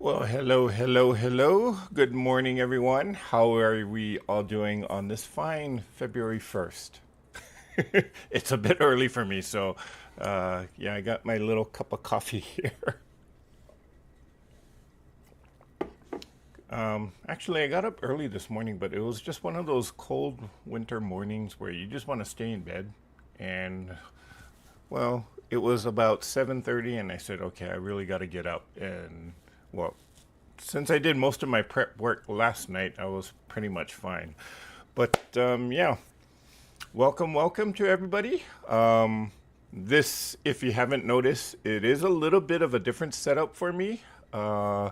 Well, hello, hello, hello. Good morning, everyone. How are we all doing on this fine February 1st? It's a bit early for me, so yeah, I got my little cup of coffee here. Actually, I got up early this morning, but it was just one of those cold winter mornings where you just want to stay in bed. And well, it was about 7:30, and I said, okay, I really got to get up. And well, since I did most of my prep work last night, I was pretty much fine. But yeah, welcome to everybody. This, if you haven't noticed, it is a little bit of a different setup for me. Uh,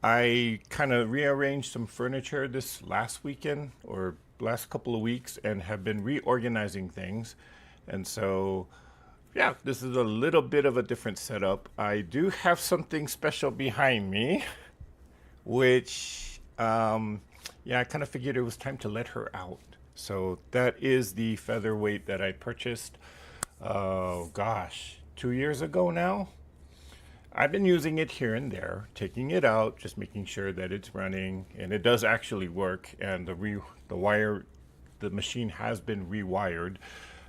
I kind of rearranged some furniture this last weekend or last couple of weeks and have been reorganizing things. And so, yeah, this is a little bit of a different setup. I do have something special behind me, which, yeah, I kind of figured it was time to let her out. So that is the featherweight that I purchased, oh gosh, 2 years ago now. I've been using it here and there, taking it out, just making sure that it's running, and it does actually work. And the machine has been rewired,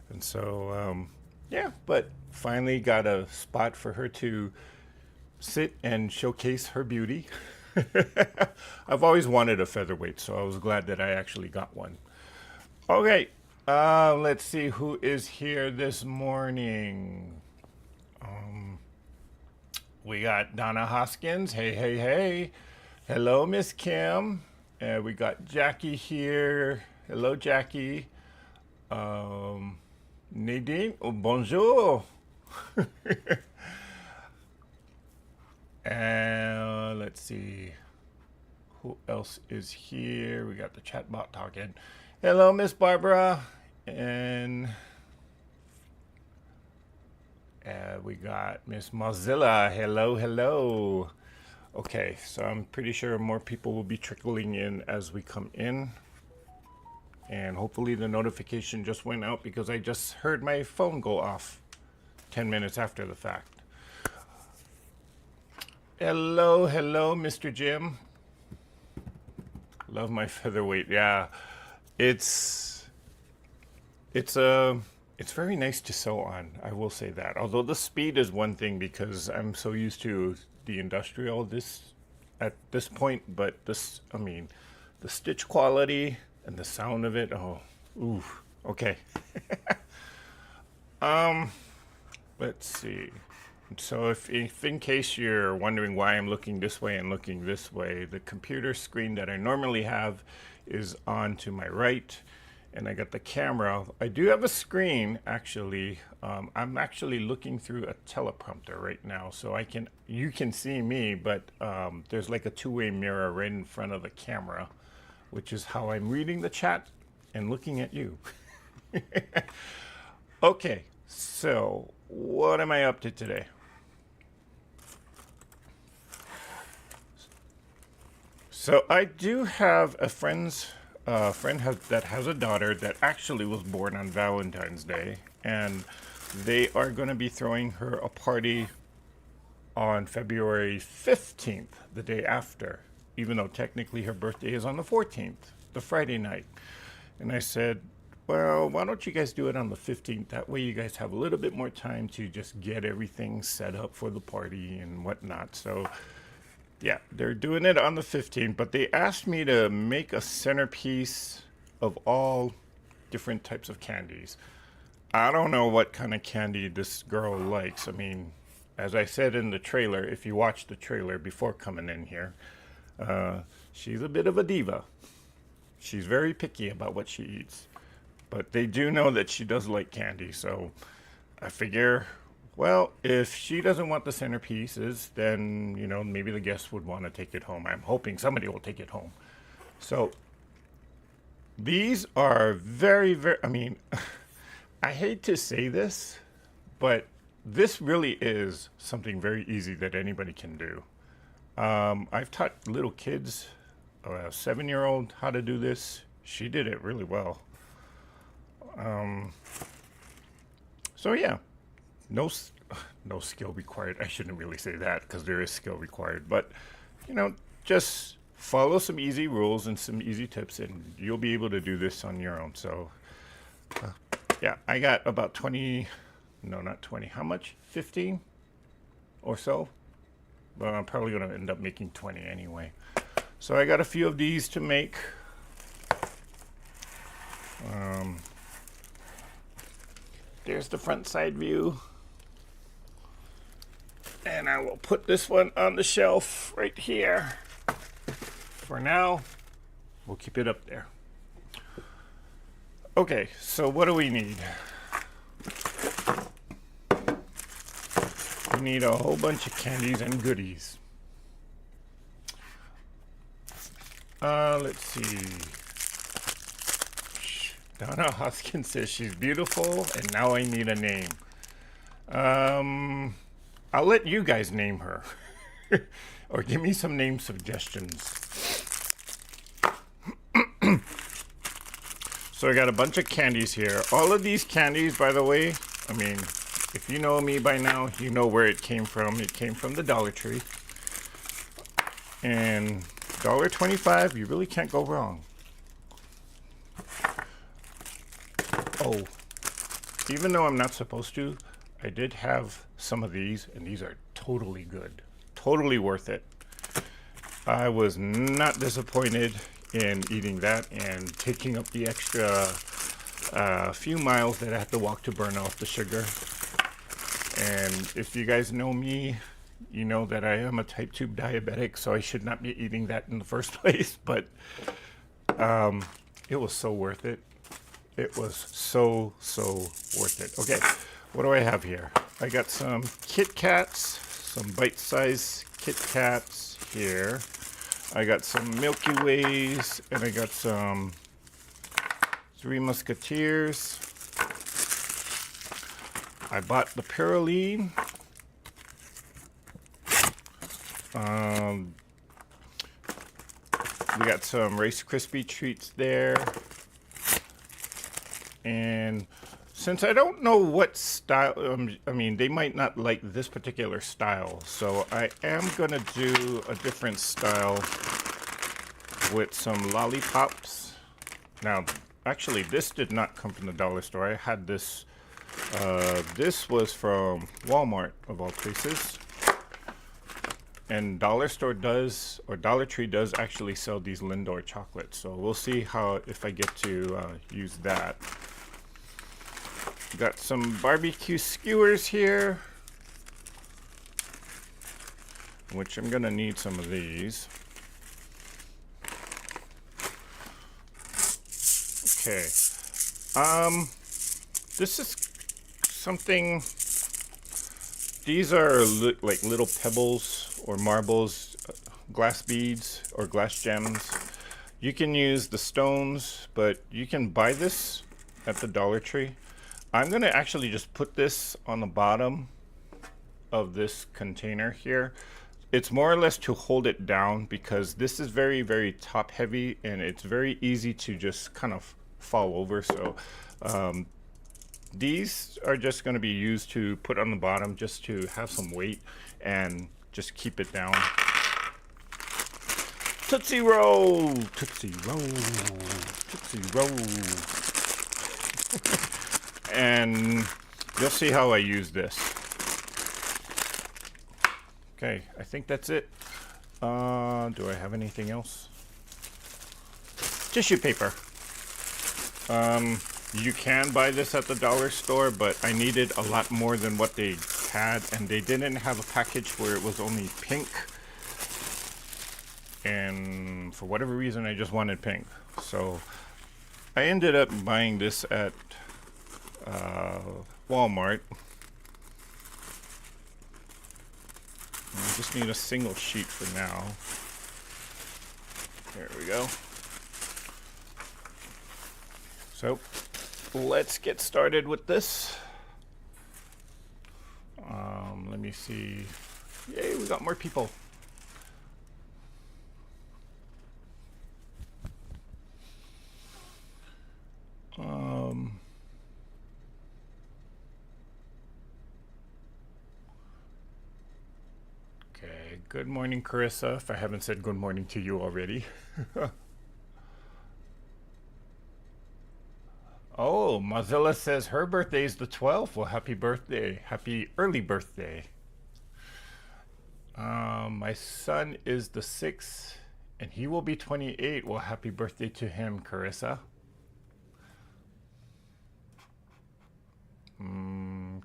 and so yeah. But finally got a spot for her to sit and showcase her beauty. I've always wanted a featherweight, so I was glad that I actually got one. Okay, let's see who is here this morning. We got Donna Hoskins. Hey, hey, hey. Hello, Miss Kim. We got Jackie here. Hello, Jackie. Nadine. Oh, bonjour. And let's see who else is here. We got the chatbot talking. Hello, Miss Barbara. And we got Miss Mozilla. Hello, hello. Okay, so I'm pretty sure more people will be trickling in as we come in. And hopefully the notification just went out because I just heard my phone go off 10 minutes after the fact. Hello, hello, Mr. Jim. Love my featherweight. Yeah, it's it's very nice to sew on. I will say that. Although the speed is one thing because I'm so used to the industrial this at this point, but this, I mean, the stitch quality and the sound of it. Oh, ooh. Okay. Let's see. So if in case you're wondering why I'm looking this way and looking this way, the computer screen that I normally have is on to my right, and I got the camera. I do have a screen actually. I'm actually looking through a teleprompter right now, so you can see me, but there's like a two-way mirror right in front of the camera, which is how I'm reading the chat and looking at you. Okay, so what am I up to today? So I do have a that has a daughter that actually was born on Valentine's Day, and they are going to be throwing her a party on February 15th, the day after, even though technically her birthday is on the 14th, the Friday night. And I said, well, why don't you guys do it on the 15th? That way you guys have a little bit more time to just get everything set up for the party and whatnot. So yeah, they're doing it on the 15th, but they asked me to make a centerpiece of all different types of candies. I don't know what kind of candy this girl likes. I mean, as I said in the trailer, if you watch the trailer before coming in here, she's a bit of a diva. She's very picky about what she eats. But they do know that she does like candy, so I figure, well, if she doesn't want the centerpieces, then, you know, maybe the guests would want to take it home. I'm hoping somebody will take it home. So these are very, very, I mean, I hate to say this, but this really is something very easy that anybody can do. I've taught little kids, a 7-year-old, how to do this. She did it really well. So yeah, no skill required. I shouldn't really say that because there is skill required, but you know, just follow some easy rules and some easy tips, and you'll be able to do this on your own. So, yeah, I got about 20, no, not 20. How much? 15 or so? Well, I'm probably going to end up making 20 anyway. So I got a few of these to make. There's the front side view. And I will put this one on the shelf right here. For now, we'll keep it up there. Okay, so what do we need? We need a whole bunch of candies and goodies. Let's see. Donna Hoskins says she's beautiful, and now I need a name. I'll let you guys name her. Or give me some name suggestions. So I got a bunch of candies here. All of these candies, by the way, I mean, if you know me by now, you know where it came from. It came from the Dollar Tree. And $1.25, you really can't go wrong. Oh, even though I'm not supposed to, I did have some of these, and these are totally good. Totally worth it. I was not disappointed in eating that and taking up the extra few miles that I had to walk to burn off the sugar. And if you guys know me, you know that I am a type 2 diabetic, so I should not be eating that in the first place. But it was so worth it. It was so worth it. Okay, what do I have here? I got some Kit Kats, some bite-sized Kit Kats here. I got some Milky Ways, and I got some Three Musketeers. I bought the Pyroline. We got some Rice Krispie treats there. And since I don't know what style, I mean, they might not like this particular style, so I am going to do a different style with some lollipops. Now, actually, this did not come from the dollar store. I had this, this was from Walmart, of all places. And Dollar Store does, or Dollar Tree does actually sell these Lindor chocolates. So we'll see how, if I get to use that. Got some barbecue skewers here, which I'm gonna need some of these. Okay. This is something, these are like little pebbles or marbles, glass beads or glass gems. You can use the stones, but you can buy this at the Dollar Tree. I'm going to actually just put this on the bottom of this container here. It's more or less to hold it down because this is very top heavy and it's very easy to just kind of fall over. So these are just going to be used to put on the bottom just to have some weight and just keep it down. Tootsie Roll! Tootsie Roll! Tootsie Roll! And you'll see how I use this. Okay, I think that's it. Do I have anything else? Tissue paper. You can buy this at the dollar store, but I needed a lot more than what they had, and they didn't have a package where it was only pink. And for whatever reason, I just wanted pink. So I ended up buying this at Walmart. I just need a single sheet for now. There we go. So let's get started with this. Let me see. Yay, we got more people. Okay, Good morning, Carissa, if I haven't said good morning to you already. Oh, Mozilla says her birthday is the 12th. Well, happy birthday. Happy early birthday. My son is the 6th, and he will be 28. Well, happy birthday to him, Carissa.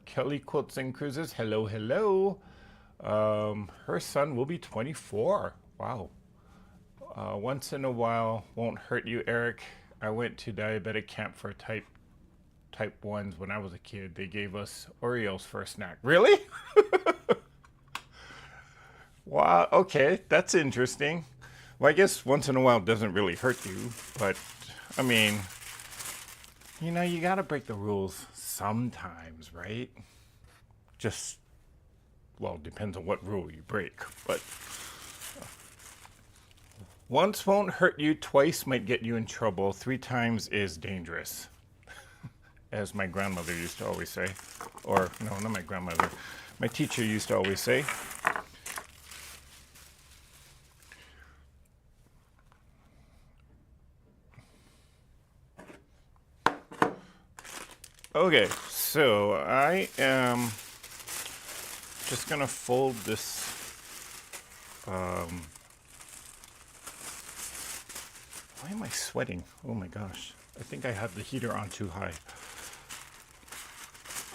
Kelly Quilts and Cruises, hello, hello. Her son will be 24. Wow. Once in a while won't hurt you, Eric. I went to diabetic camp for type 1s when I was a kid. They gave us Oreos for a snack. Really? Wow, okay, that's interesting. Well, I guess once in a while doesn't really hurt you, but I mean, you gotta break the rules sometimes, right? Just, well, depends on what rule you break, but once won't hurt you, twice might get you in trouble, 3 times is dangerous, as my grandmother used to always say. Or, no, not my grandmother. My teacher used to always say. Okay, so I am just gonna fold this why am I sweating? Oh my gosh. I think I have the heater on too high.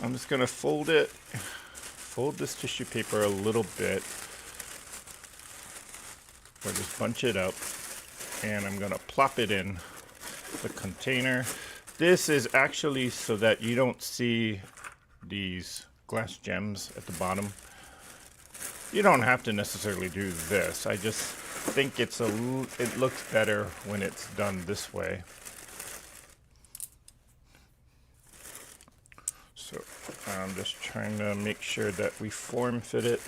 I'm just gonna fold this tissue paper a little bit, or just bunch it up, and I'm gonna plop it in the container. This is actually so that you don't see these glass gems at the bottom. You don't have to necessarily do this. I just think it looks better when it's done this way. So I'm just trying to make sure that we form fit it,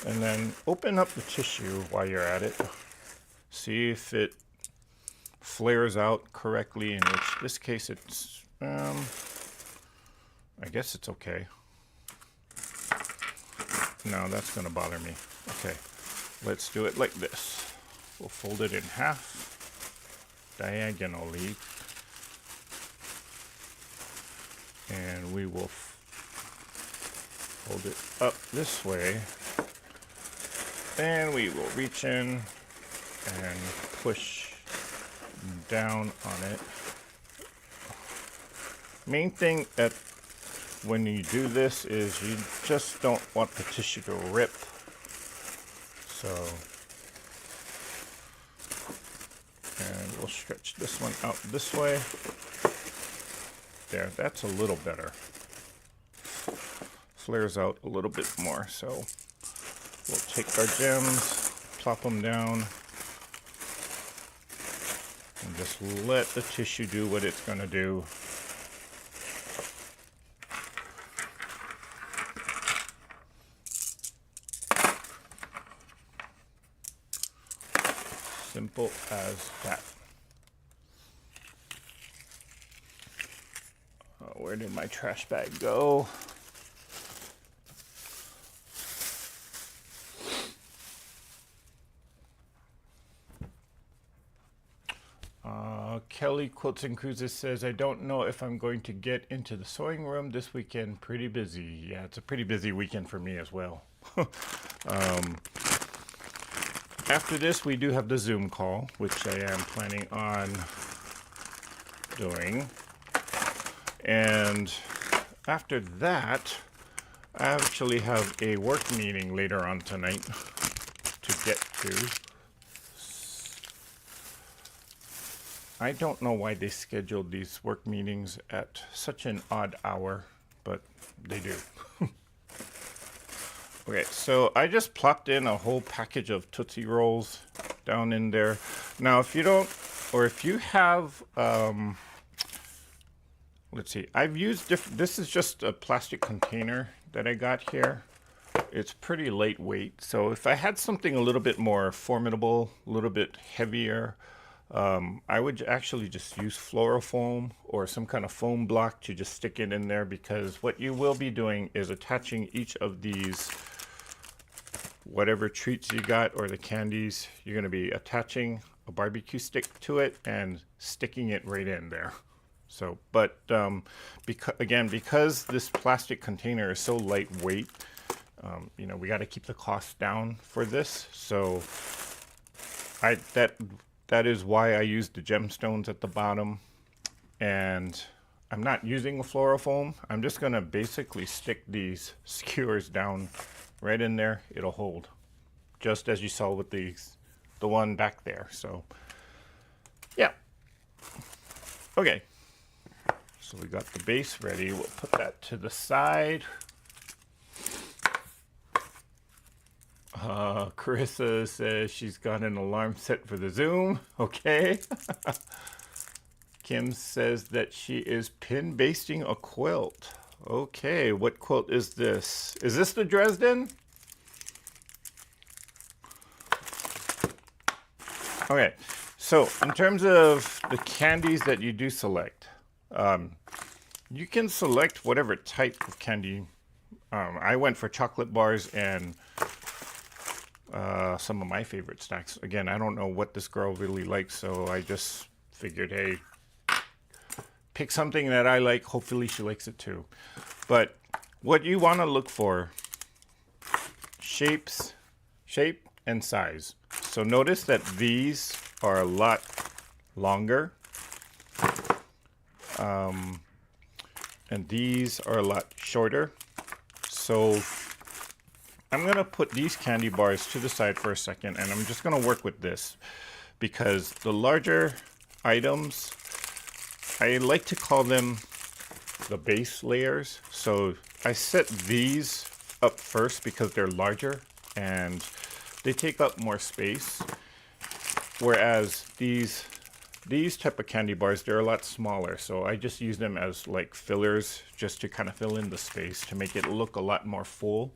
and then open up the tissue while you're at it. See if it flares out correctly, in which this case it's I guess it's okay. No, that's gonna bother me. Okay, let's do it like this. We'll fold it in half diagonally, and we will fold it up this way, and we will reach in and push down on it. Main thing that when you do this is you just don't want the tissue to rip. So, and we'll stretch this one out this way. There, that's a little better. Flares out a little bit more. So we'll take our gems, plop them down, and just let the tissue do what it's going to do. Simple as that. Where did my trash bag go? Kelly Quilts and Cruises says, I don't know if I'm going to get into the sewing room this weekend. Pretty busy. Yeah, it's a pretty busy weekend for me as well. After this, we do have the Zoom call, which I am planning on doing. And after that, I actually have a work meeting later on tonight to get to. I don't know why they scheduled these work meetings at such an odd hour, but they do. Okay, so I just plopped in a whole package of Tootsie Rolls down in there. Now, if you don't, or if you have, let's see, I've used different, this is just a plastic container that I got here. It's pretty lightweight. So if I had something a little bit more formidable, a little bit heavier, I would actually just use fluorofoam or some kind of foam block to just stick it in there, because what you will be doing is attaching each of these whatever treats you got or the candies, you're going to be attaching a barbecue stick to it and sticking it right in there. So, but because this plastic container is so lightweight, you know, we got to keep the cost down for this. So that is why I used the gemstones at the bottom, and I'm not using a fluorofoam. I'm just gonna basically stick these skewers down right in there. It'll hold, just as you saw with the one back there. So yeah, okay. So we got the base ready. We'll put that to the side. Carissa says she's got an alarm set for the Zoom. Okay. Kim says that she is pin basting a quilt. Okay, what quilt is this? Is this the Dresden? Okay, so in terms of the candies that you do select, you can select whatever type of candy. I went for chocolate bars and some of my favorite snacks. Again, I don't know what this girl really likes, so I just figured, hey, pick something that I like. Hopefully she likes it too. But what you want to look for, shape and size. So notice that these are a lot longer. And these are a lot shorter. So I'm going to put these candy bars to the side for a second, and I'm just going to work with this because the larger items, I like to call them the base layers. So I set these up first because they're larger and they take up more space. Whereas these type of candy bars, they're a lot smaller. So I just use them as like fillers just to kind of fill in the space to make it look a lot more full.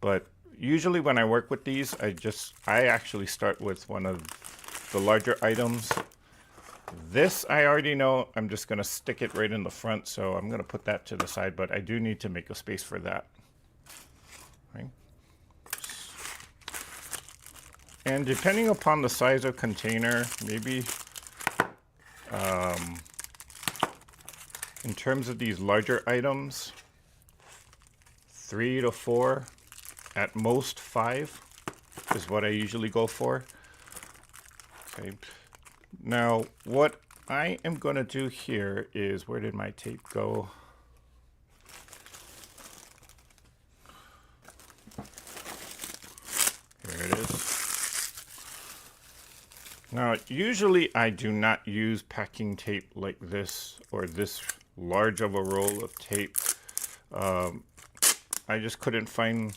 But usually when I work with these, I actually start with one of the larger items. This I already know, I'm just gonna stick it right in the front, so I'm gonna put that to the side, but I do need to make a space for that. Right? And depending upon the size of container, maybe in terms of these larger items, 3 to 4, at most 5 is what I usually go for. Okay. Now, what I am going to do here is, where did my tape go? Here it is. Now, usually I do not use packing tape like this or this large of a roll of tape. I just couldn't find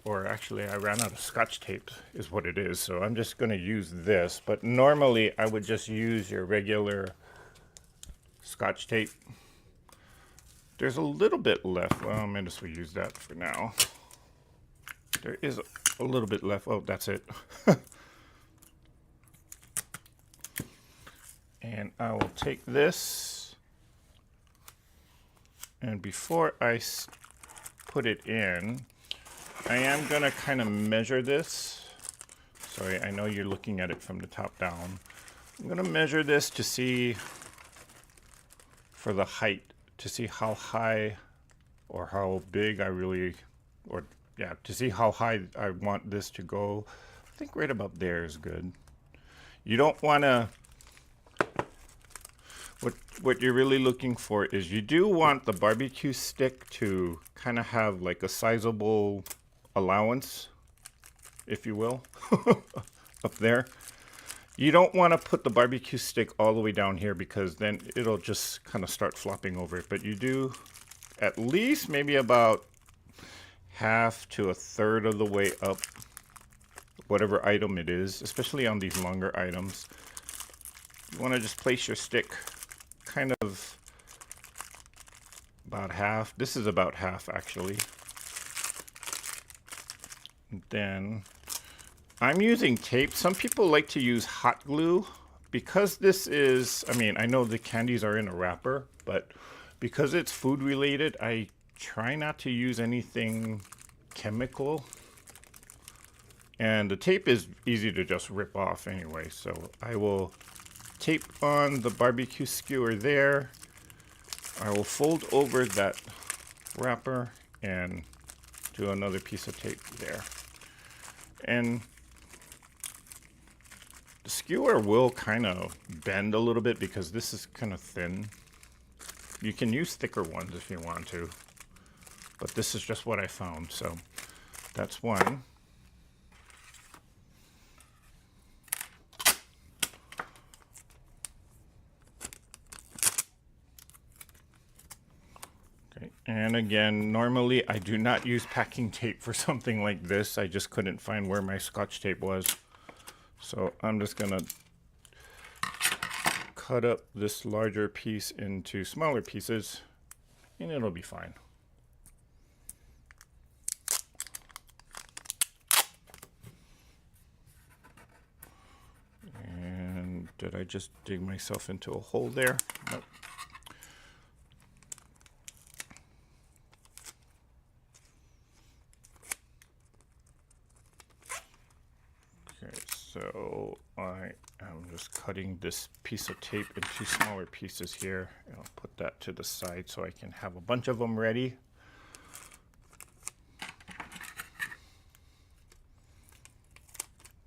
or actually I ran out of Scotch tape is what it is. So I'm just going to use this. But normally I would just use your regular Scotch tape. There's a little bit left. Well, I might as well use that for now. There is a little bit left. Oh, that's it. And I will take this. And before I put it in, I am going to kind of measure this. Sorry, I know you're looking at it from the top down. I'm going to measure this to see for the height, to see how high or how big to see how high I want this to go. I think right about there is good. You don't want to, what you're really looking for is you do want the barbecue stick to kind of have like a sizable allowance, if you will, up there. You don't want to put the barbecue stick all the way down here because then it'll just kind of start flopping over. But you do at least maybe about half to a third of the way up, whatever item it is, especially on these longer items. You want to just place your stick kind of about half. This is about half actually. And then I'm using tape. Some people like to use hot glue because this is, I mean, I know the candies are in a wrapper, but because it's food related, I try not to use anything chemical. And the tape is easy to just rip off anyway. So I will tape on the barbecue skewer there. I will fold over that wrapper and do another piece of tape there. And the skewer will kind of bend a little bit because this is kind of thin. You can use thicker ones if you want to, but this is just what I found. So that's one. Okay. And again, normally I do not use packing tape for something like this. I just couldn't find where my Scotch tape was. So I'm just gonna cut up this larger piece into smaller pieces and it'll be fine. And did I just dig myself into a hole there? Nope. Okay, so I am just cutting this piece of tape into smaller pieces here. And I'll put that to the side so I can have a bunch of them ready.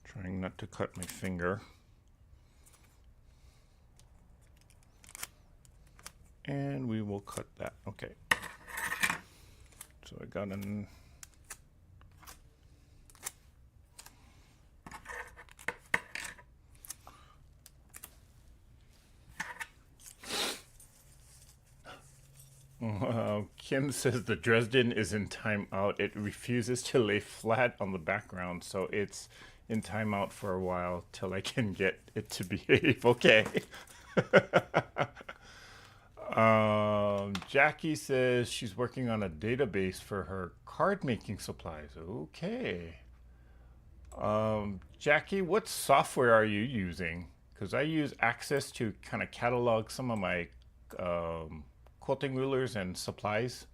Trying not to cut my finger. And we will cut that. Okay. So I got an Kim says the Dresden is in timeout. It refuses to lay flat on the background, so it's in timeout for a while till I can get it to behave. Okay. Jackie says she's working on a database for her card making supplies. Okay. Jackie, what software are you using? Because I use Access to kind of catalog some of my quilting rulers and supplies.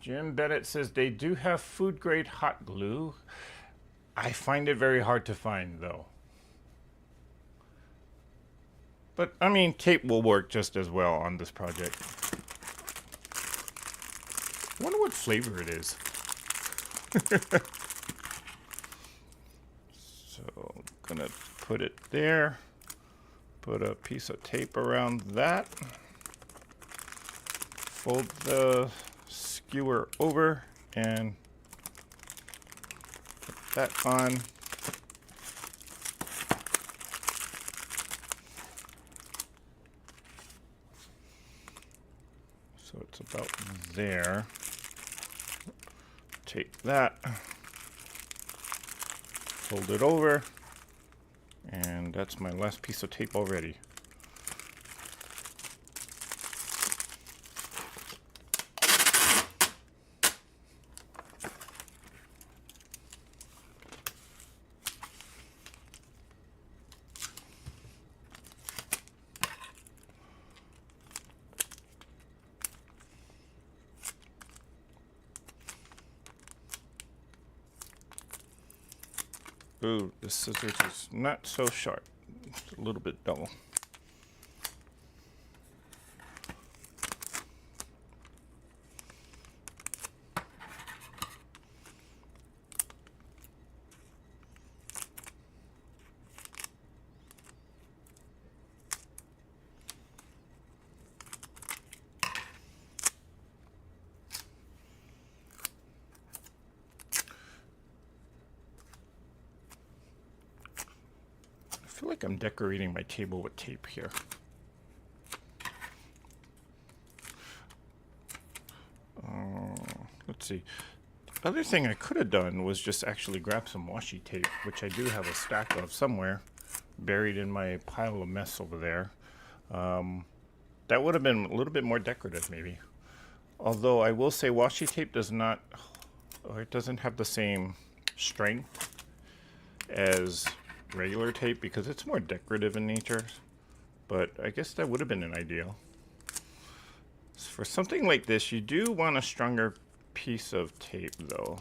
Jim Bennett says they do have food grade hot glue. I find it very hard to find though. But I mean, tape will work just as well on this project. I wonder what flavor it is. So I'm gonna put it there. Put a piece of tape around that. Fold the skewer over and put that on. So it's about there. Take that, fold it over, and that's my last piece of tape already. Ooh, this scissors is not so sharp. It's a little bit dull. I feel like I'm decorating my table with tape here. Let's see. The other thing I could have done was just actually grab some washi tape, which I do have a stack of somewhere, buried in my pile of mess over there. That would have been a little bit more decorative, maybe. Although I will say washi tape does not, or it doesn't have the same strength as regular tape because it's more decorative in nature. But I guess that would have been an ideal. For something like this, you do want a stronger piece of tape though.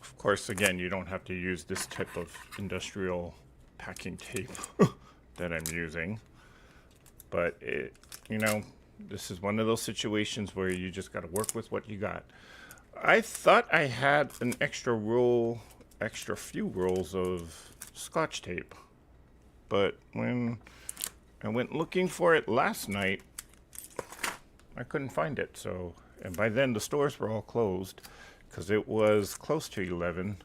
Of course, again, you don't have to use this type of industrial packing tape that I'm using, but it, you know, this is one of those situations where you just got to work with what you got. I thought I had an extra few rolls of Scotch tape, but when I went looking for it last night, I couldn't find it. So, and by then the stores were all closed because it was close to 11.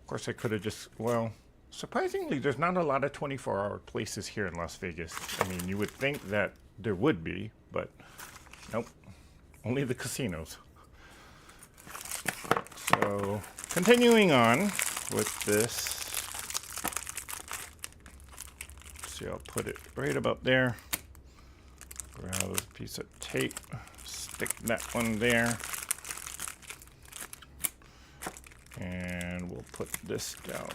Of course, I could have just, well, surprisingly, there's not a lot of 24-hour places here in Las Vegas. I mean, you would think that there would be, but nope, only the casinos. So, continuing on with this. See, I'll put it right about there. Grab a piece of tape, stick that one there. And we'll put this down.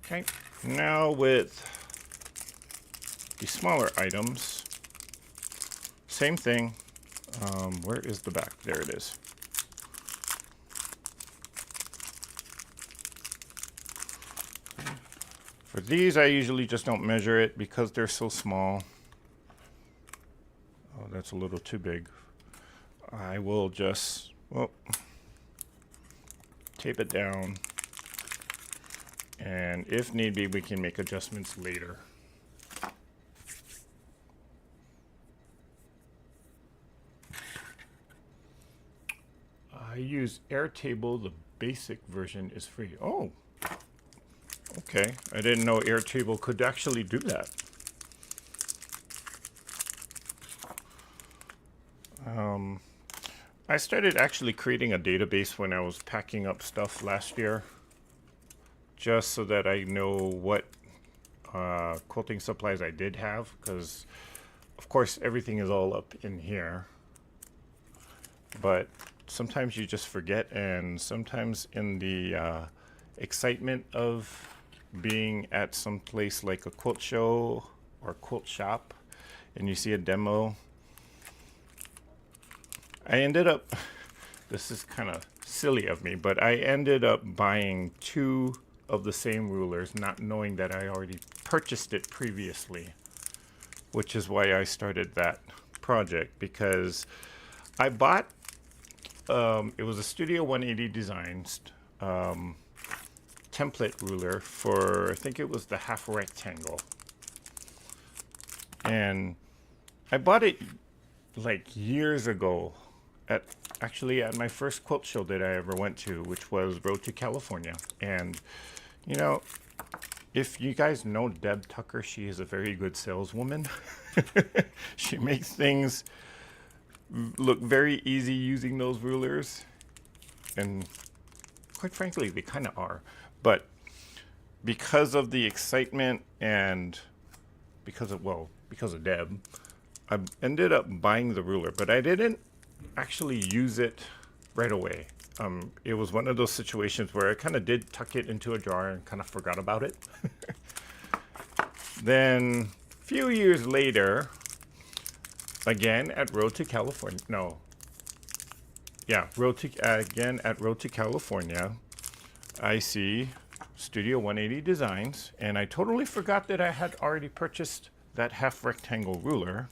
Okay, now with the smaller items, same thing. Where is the back? There it is. For these, I usually just don't measure it because they're so small. Oh, that's a little too big. I will just, well, tape it down. And if need be, we can make adjustments later. I use Airtable. The basic version is free. Oh, okay. I didn't know Airtable could actually do that. I started actually creating a database when I was packing up stuff last year, just so that I know what quilting supplies I did have, because of course everything is all up in here, but sometimes you just forget, and sometimes in the excitement of being at some place like a quilt show or quilt shop and you see a demo, I ended up, this is kind of silly of me, but I ended up buying 2 of the same rulers, not knowing that I already purchased it previously, which is why I started that project, because I bought, it was a Studio 180 Designs template ruler for, I think it was the half rectangle. And I bought it like years ago actually at my first quilt show that I ever went to, which was Road to California. And you know, if you guys know Deb Tucker, she is a very good saleswoman. She makes things look very easy using those rulers, and quite frankly they kind of are, but because of the excitement and because of Deb, I ended up buying the ruler, but I didn't actually use it right away. It was one of those situations where I kind of did tuck it into a drawer and kind of forgot about it. Then a few years later, again at Road to California, again at Road to California, I see Studio 180 Designs, and I totally forgot that I had already purchased that half rectangle ruler.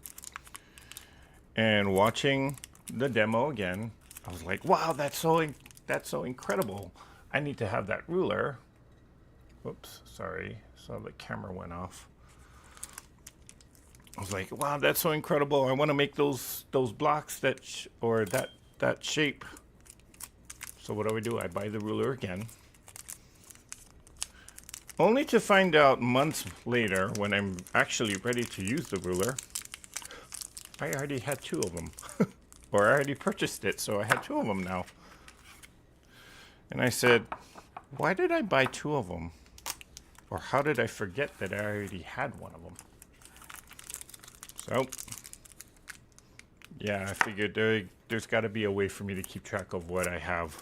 And watching the demo again, I was like, wow, that's so incredible. I need to have that ruler. Whoops, sorry. So the camera went off. I was like, wow, that's so incredible. I want to make those blocks that shape. So what do? I buy the ruler again. Only to find out months later, when I'm actually ready to use the ruler, I already had 2 of them. Or I already purchased it, so I had 2 of them now. And I said, why did I buy 2 of them? Or how did I forget that I already had one of them? So, Yeah, I figured there's got to be a way for me to keep track of what I have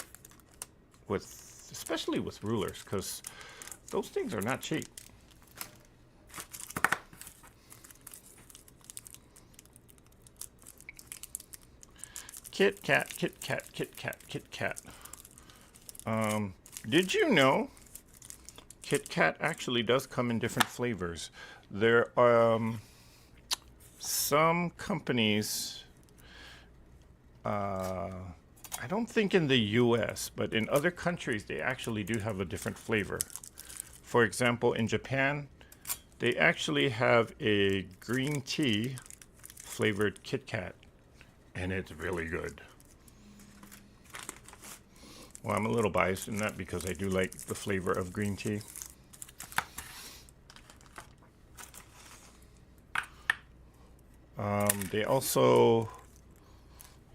with, especially with rulers, because those things are not cheap. Kit Kat, Kit Kat, Kit Kat, Kit Kat. Did you know Kit Kat actually does come in different flavors? There are some companies, I don't think in the US, but in other countries, they actually do have a different flavor. For example, in Japan, they actually have a green tea flavored Kit Kat, and it's really good. Well, I'm a little biased in that because I do like the flavor of green tea. They also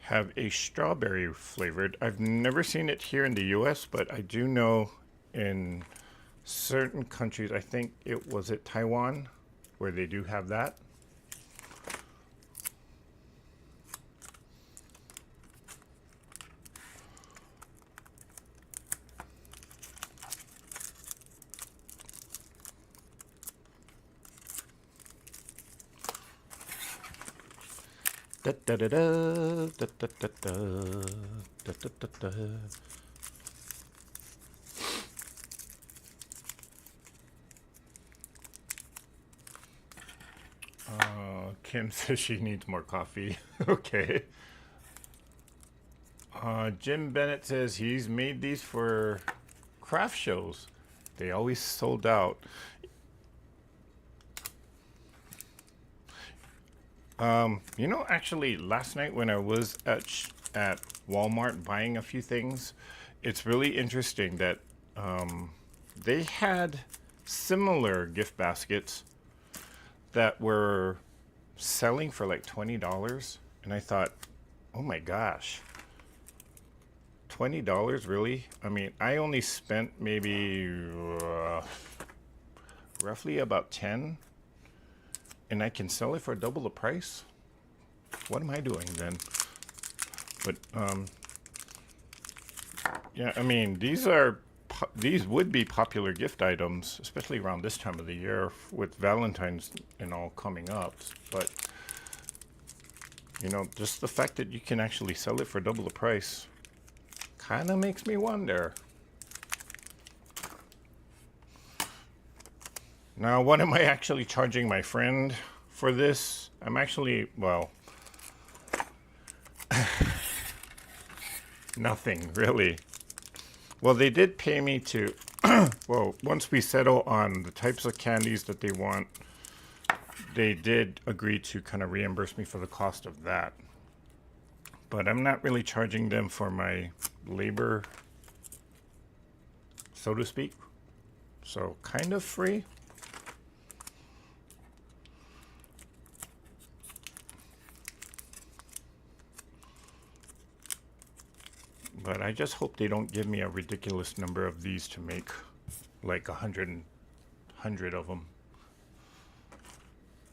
have a strawberry flavored. I've never seen it here in the US, but I do know in certain countries, I think it was at Taiwan, where they do have that. Da, da, da, da, da, da, da, da, da, da, da, da. Kim says she needs more coffee. Okay. Jim Bennett says he's made these for craft shows. They always sold out. Actually, last night when I was at Walmart buying a few things, it's really interesting that they had similar gift baskets that were selling for like $20, and I thought, oh my gosh, $20 really? I mean, I only spent maybe roughly about 10, and I can sell it for double the price. What am I doing then? But yeah, I mean, these would be popular gift items, especially around this time of the year with Valentine's and all coming up. But just the fact that you can actually sell it for double the price kind of makes me wonder. Now, what am I actually charging my friend for this? I'm actually, well, nothing really. Well, they did pay me to, well, once we settle on the types of candies that they want, they did agree to kind of reimburse me for the cost of that. But I'm not really charging them for my labor, so to speak. So kind of free. But I just hope they don't give me a ridiculous number of these to make like 100 of them.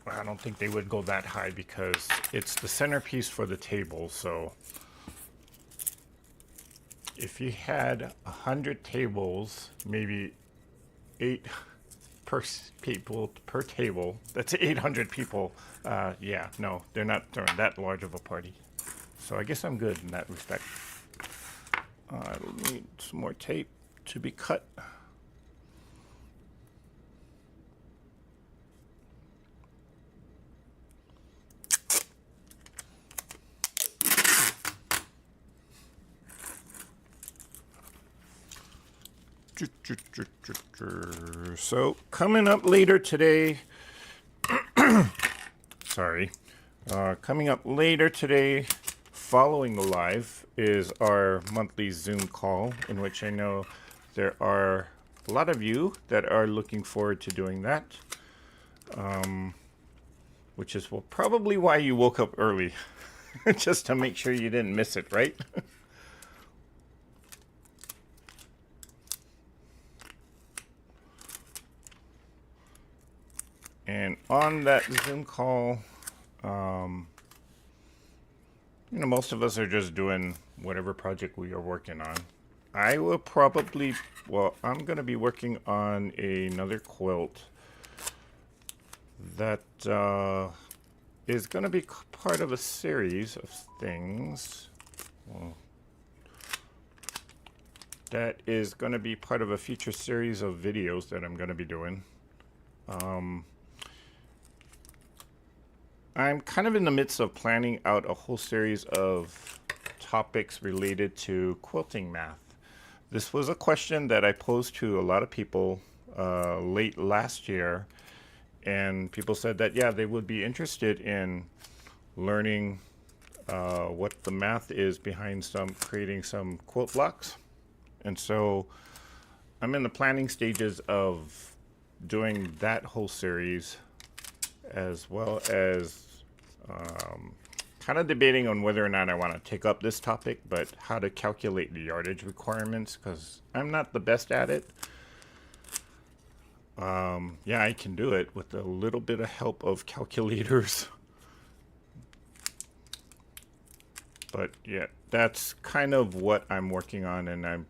I don't think they would go that high because it's the centerpiece for the table. So if you had 100 tables, maybe 8 people per table, that's 800 people. Yeah, no, they're not throwing that large of a party. So I guess I'm good in that respect. I'll need some more tape to be cut. So coming up later today, sorry, coming up later today, following the live, is our monthly Zoom call, in which I know there are a lot of you that are looking forward to doing that, which is probably why you woke up early, just to make sure you didn't miss it, right? And on that Zoom call, You know, most of us are just doing whatever project we are working on. I will probably, well, I'm going to be working on another quilt that is going to be part of a series of things. Well, that is going to be part of a future series of videos that I'm going to be doing. I'm kind of in the midst of planning out a whole series of topics related to quilting math. This was a question that I posed to a lot of people late last year, and people said that, yeah, they would be interested in learning what the math is behind creating some quilt blocks. And so I'm in the planning stages of doing that whole series, as well as kind of debating on whether or not I want to take up this topic, but how to calculate the yardage requirements, because I'm not the best at it. Yeah, I can do it with a little bit of help of calculators. But yeah, that's kind of what I'm working on, and I'm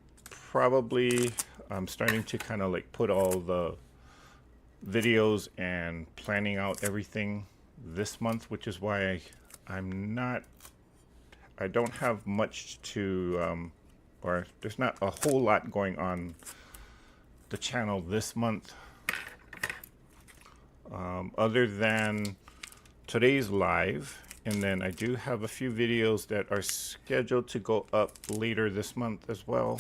starting to kind of like put all the videos and planning out everything this month, which is why I don't have much to, or there's not a whole lot going on the channel this month, other than today's live. And then I do have a few videos that are scheduled to go up later this month as well.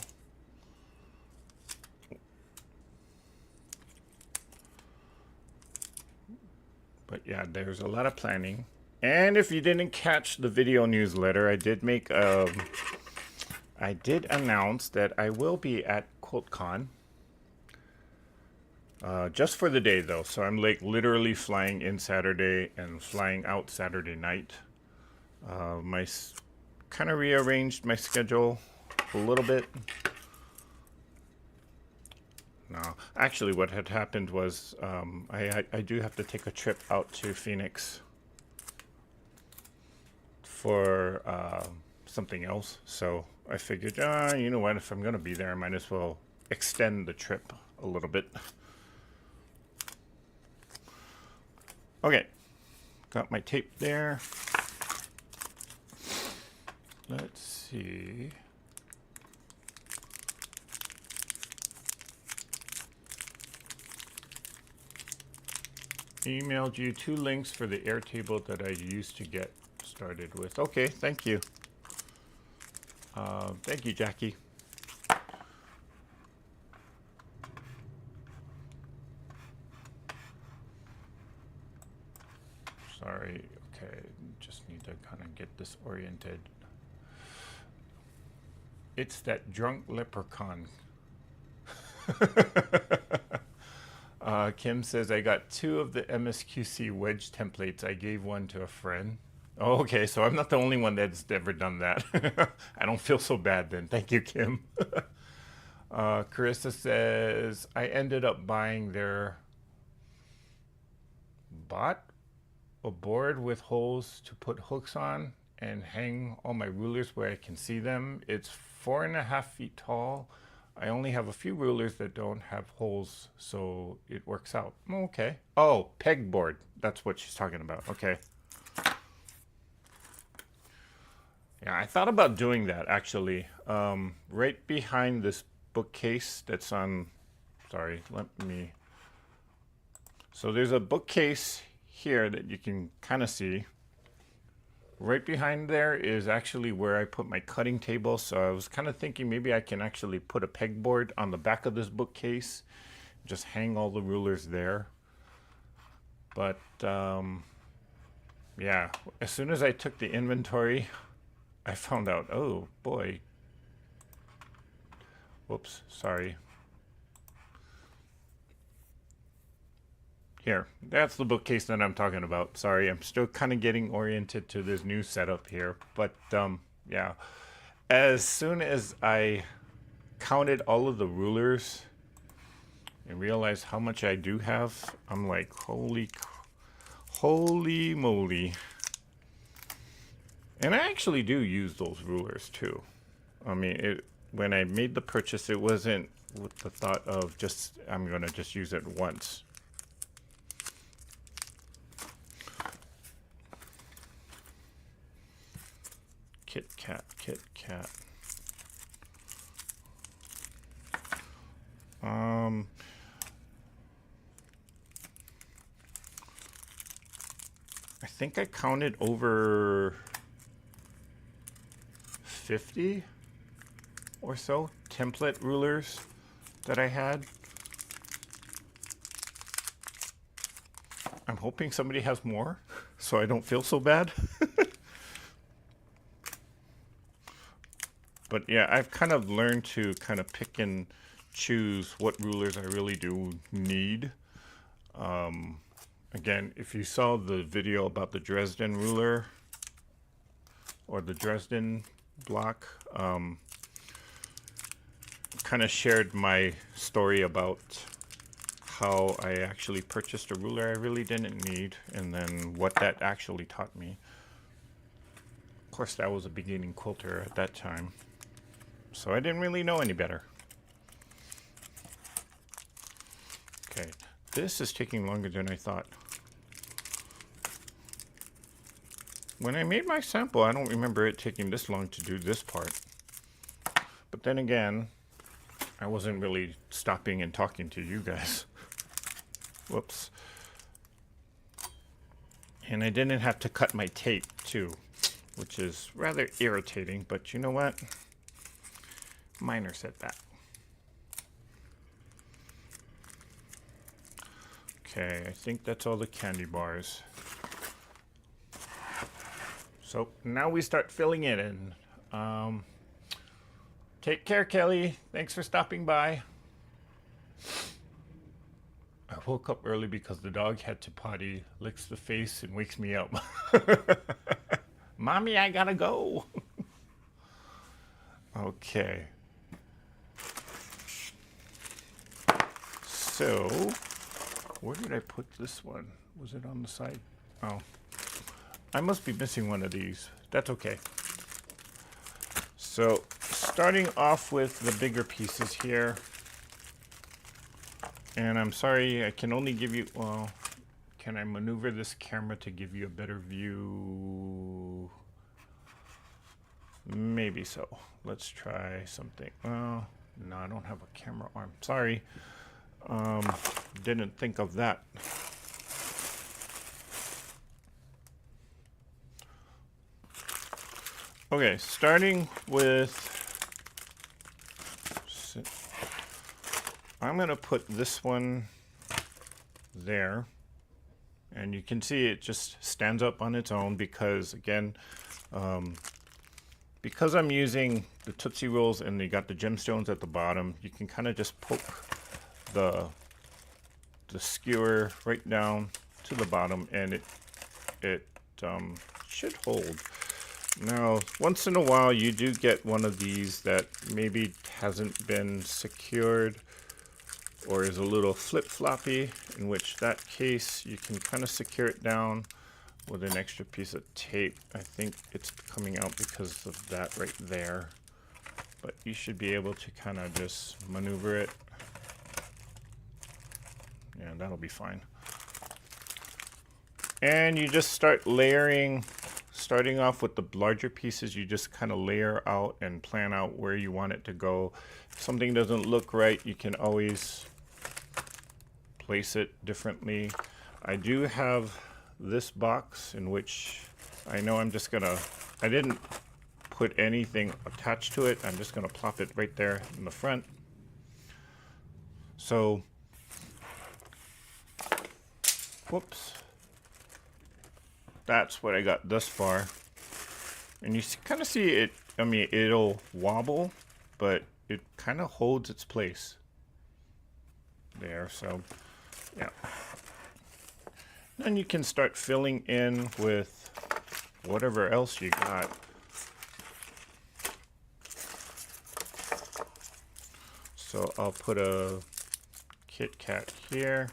But yeah, there's a lot of planning. And if you didn't catch the video newsletter, I did announce that I will be at QuiltCon. Just for the day though, so I'm like literally flying in Saturday and flying out Saturday night. Kind of rearranged my schedule a little bit. No, actually what had happened was I do have to take a trip out to Phoenix for something else. So I figured, you know what, if I'm going to be there, I might as well extend the trip a little bit. Okay, got my tape there. Let's see. Emailed you 2 links for the Airtable that I used to get started with. Okay, thank you. Thank you, Jackie. Sorry, okay, just need to kind of get this oriented. It's that drunk leprechaun. Kim says, I got 2 of the MSQC wedge templates. I gave one to a friend. Oh, okay, so I'm not the only one that's ever done that. I don't feel so bad then. Thank you, Kim. Carissa says, I ended up buying bought a board with holes to put hooks on and hang all my rulers where I can see them. It's 4.5 feet tall. I only have a few rulers that don't have holes, so it works out. Okay. Oh, pegboard. That's what she's talking about. Okay. Yeah, I thought about doing that actually. Right behind this bookcase that's on, sorry, let me. So there's a bookcase here that you can kind of see. Right behind there is actually where I put my cutting table. So I was kind of thinking maybe I can actually put a pegboard on the back of this bookcase, just hang all the rulers there. But yeah, as soon as I took the inventory, I found out, oh boy. Whoops, sorry. Here, that's the bookcase that I'm talking about. Sorry, I'm still kind of getting oriented to this new setup here. But yeah, as soon as I counted all of the rulers and realized how much I do have, I'm like, holy moly. And I actually do use those rulers too. I mean, when I made the purchase, it wasn't with the thought of just, I'm going to just use it once. Kit Kat, Kit Kat. I think I counted over 50 or so template rulers that I had. I'm hoping somebody has more so I don't feel so bad. But yeah, I've kind of learned to kind of pick and choose what rulers I really do need. Again, if you saw the video about the Dresden ruler or the Dresden block, kind of shared my story about how I actually purchased a ruler I really didn't need and then what that actually taught me. Of course, that was a beginning quilter at that time, so I didn't really know any better. Okay, this is taking longer than I thought. When I made my sample, I don't remember it taking this long to do this part. But then again, I wasn't really stopping and talking to you guys. Whoops. And I didn't have to cut my tape too, which is rather irritating, but you know what? Minor setback. Okay, I think that's all the candy bars. So now we start filling it in. Take care, Kelly. Thanks for stopping by. I woke up early because the dog had to potty, licks the face, and wakes me up. Mommy, I gotta go. Okay. So, where did I put this one? Was it on the side? Oh. I must be missing one of these. That's okay. So, starting off with the bigger pieces here. And I'm sorry, I can only give you, well, can I maneuver this camera to give you a better view? Maybe so. Let's try something. No, I don't have a camera arm. Sorry. Didn't think of that. Okay, starting with, I'm going to put this one there, and you can see it just stands up on its own because, again, because I'm using the Tootsie Rolls and they got the gemstones at the bottom, you can kind of just poke the skewer right down to the bottom, and it should hold. Now, once in a while, you do get one of these that maybe hasn't been secured or is a little flip-floppy, in which that case you can kind of secure it down with an extra piece of tape. I think it's coming out because of that right there, but you should be able to kind of just maneuver it. Yeah, that'll be fine. And you just start layering. Starting off with the larger pieces, you just kind of layer out and plan out where you want it to go. If something doesn't look right, you can always place it differently. I do have this box in which I know I'm just gonna, I didn't put anything attached to it. I'm just gonna plop it right there in the front. So, whoops. That's what I got thus far. And you kind of see it, I mean, it'll wobble, but it kind of holds its place there. So, yeah. Then you can start filling in with whatever else you got. So I'll put a Kit Kat here.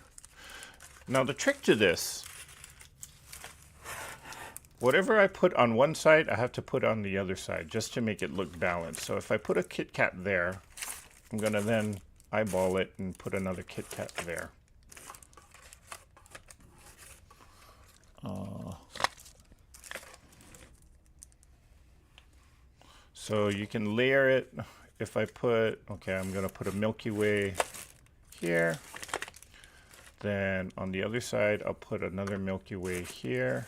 Now the trick to this whatever I put on one side, I have to put on the other side just to make it look balanced. So if I put a Kit Kat there, I'm gonna then eyeball it and put another Kit Kat there. So you can layer it. If I put, okay, I'm gonna put a Milky Way here. Then on the other side, I'll put another Milky Way here.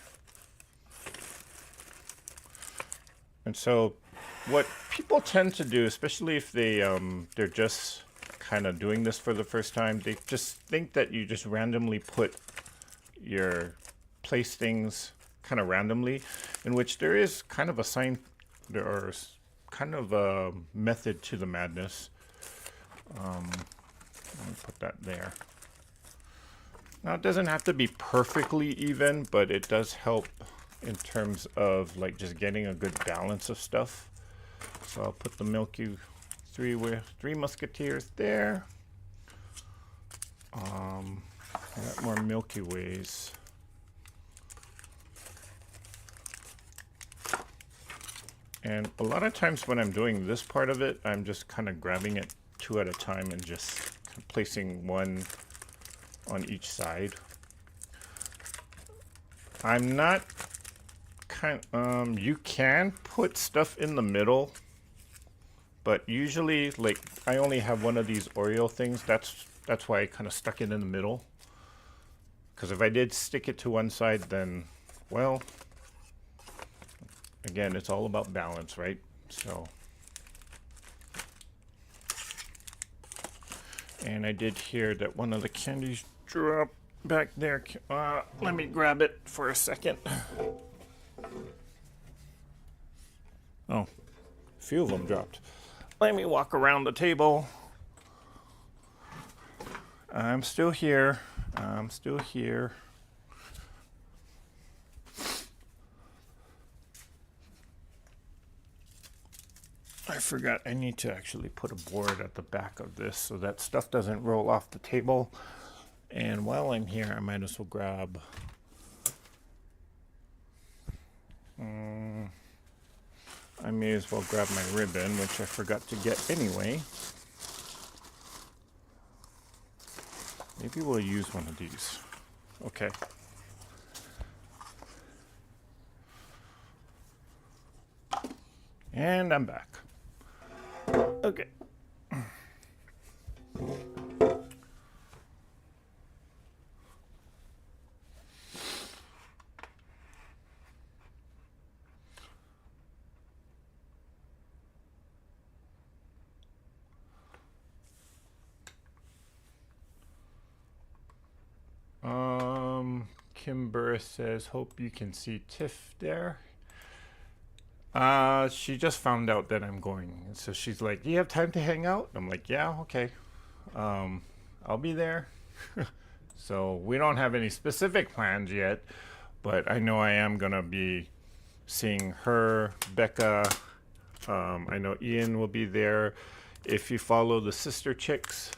And so what people tend to do, especially if they're just kind of doing this for the first time, they just think that you just randomly place things kind of randomly, in which there is kind of there's kind of a method to the madness. Let me put that there. Now it doesn't have to be perfectly even, but it does help in terms of like just getting a good balance of stuff. So I'll put the Three Musketeers there. I got more Milky Ways. And a lot of times when I'm doing this part of it, I'm just kind of grabbing it two at a time and just placing one on each side. I'm not you can put stuff in the middle, but usually, like, I only have one of these Oreo things. That's why I kind of stuck it in the middle. Because if I did stick it to one side, then, well, again, it's all about balance, right? So, and I did hear that one of the candies dropped back there. Let me grab it for a second. Oh, a few of them dropped. Let me walk around the table. I'm still here. I'm still here. I forgot I need to actually put a board at the back of this so that stuff doesn't roll off the table. And while I'm here, I might as well grab I may as well grab my ribbon, which I forgot to get anyway. Maybe we'll use one of these. Okay. And I'm back. Okay. Kimber says, hope you can see Tiff there. She just found out that I'm going. So she's like, do you have time to hang out? I'm like, yeah, okay. I'll be there. So we don't have any specific plans yet, but I know I am going to be seeing her, Becca. I know Ian will be there. If you follow the Sister Chicks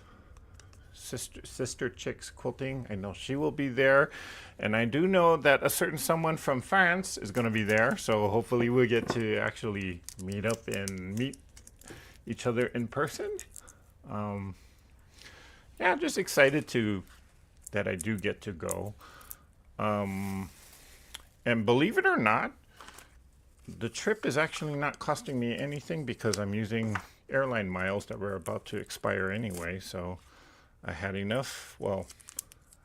quilting, I know she will be there, and I do know that a certain someone from France is going to be there, so hopefully we'll get to actually meet up and meet each other in person. Yeah, I'm just excited that I do get to go. And believe it or not, the trip is actually not costing me anything because I'm using airline miles that were about to expire anyway, so I had enough. Well,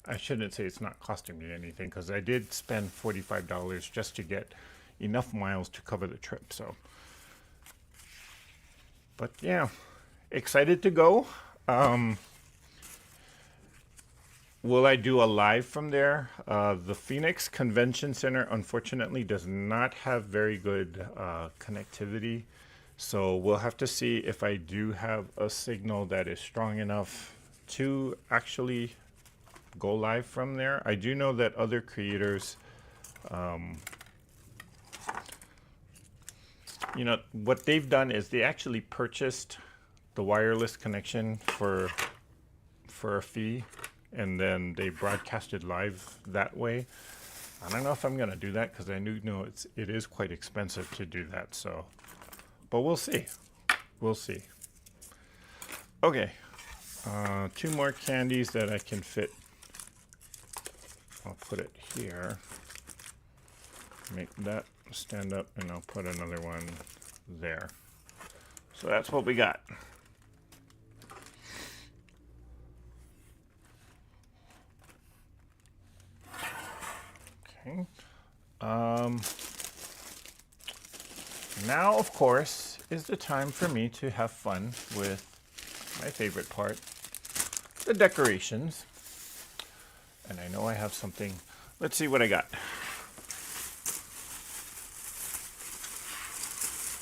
I shouldn't say it's not costing me anything because I did spend $45 just to get enough miles to cover the trip. So, but yeah, excited to go. Will I do a live from there? The Phoenix Convention Center, unfortunately, does not have very good connectivity. So we'll have to see if I do have a signal that is strong enough to actually go live from there. I do know that other creators, you know, what they've done is they actually purchased the wireless connection for a fee, and then they broadcasted live that way. I don't know if I'm gonna do that because I know it is quite expensive to do that. So, but we'll see. We'll see. Okay, 2 more candies that I can fit. I'll put it here. Make that stand up, and I'll put another one there. So that's what we got. Okay. Now, of course, is the time for me to have fun with my favorite part, the decorations. And I know I have something. Let's see what I got.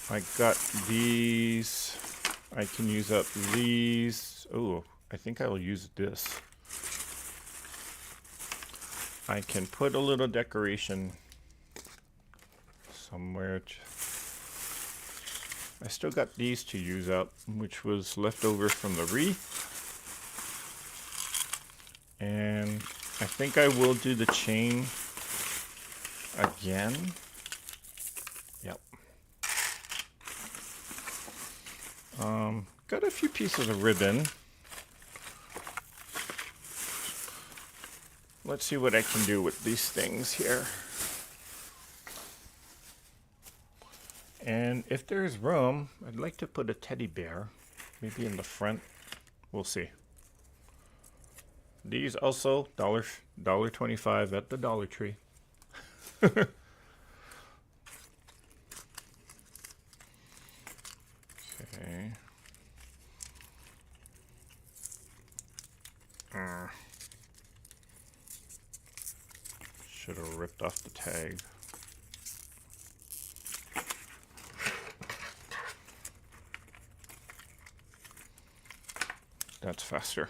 I got these. I can use up these. Oh, I think I will use this. I can put a little decoration somewhere. I still got these to use up, which was left over from the wreath. And I think I will do the chain again. Yep. Got a few pieces of ribbon. Let's see what I can do with these things here. And if there's room, I'd like to put a teddy bear, maybe in the front. We'll see. These also $1.25 at the Dollar Tree. Okay. Should have ripped off the tag. That's faster.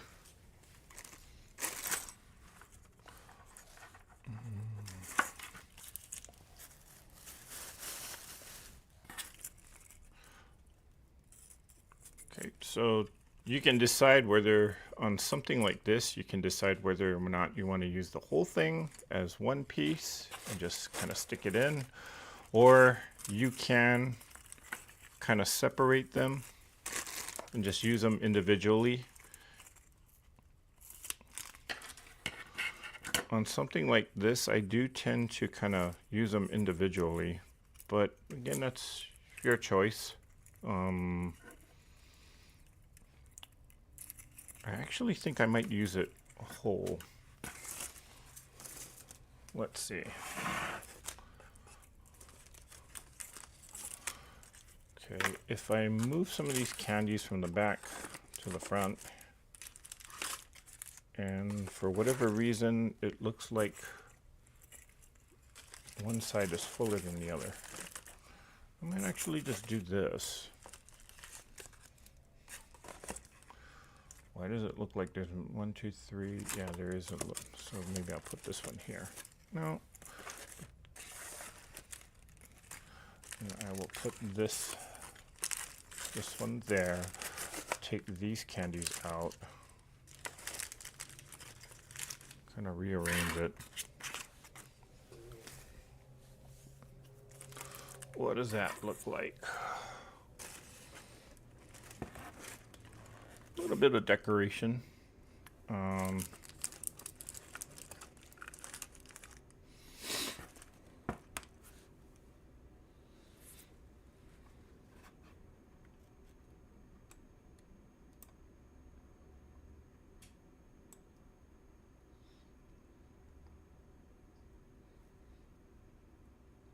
Okay, so you can decide whether on something like this, you can decide whether or not you want to use the whole thing as one piece and just kind of stick it in, or you can kind of separate them and just use them individually. On something like this, I do tend to kind of use them individually, but again, that's your choice. I actually think I might use it whole. Let's see. Okay, if I move some of these candies from the back to the front, and for whatever reason it looks like one side is fuller than the other, I might actually just do this. Why does it look like there's 1, 2, 3? Yeah, there is a look. So maybe I'll put this one here. No. And I will put this one there. Take these candies out. Kind of rearrange it. What does that look like? A little bit of decoration.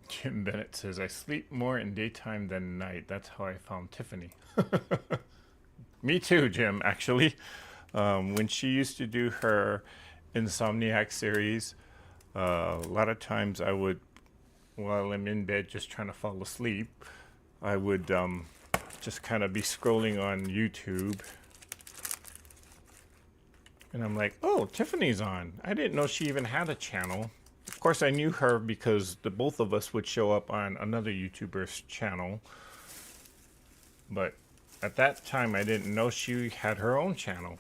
Jim Bennett says, I sleep more in daytime than night. That's how I found Tiffany. Me too, Jim, actually. When she used to do her Insomniac series, a lot of times I would, while I'm in bed just trying to fall asleep, I would just kind of be scrolling on YouTube. And I'm like, oh, Tiffany's on. I didn't know she even had a channel. Of course, I knew her because the both of us would show up on another YouTuber's channel. But at that time, I didn't know she had her own channel.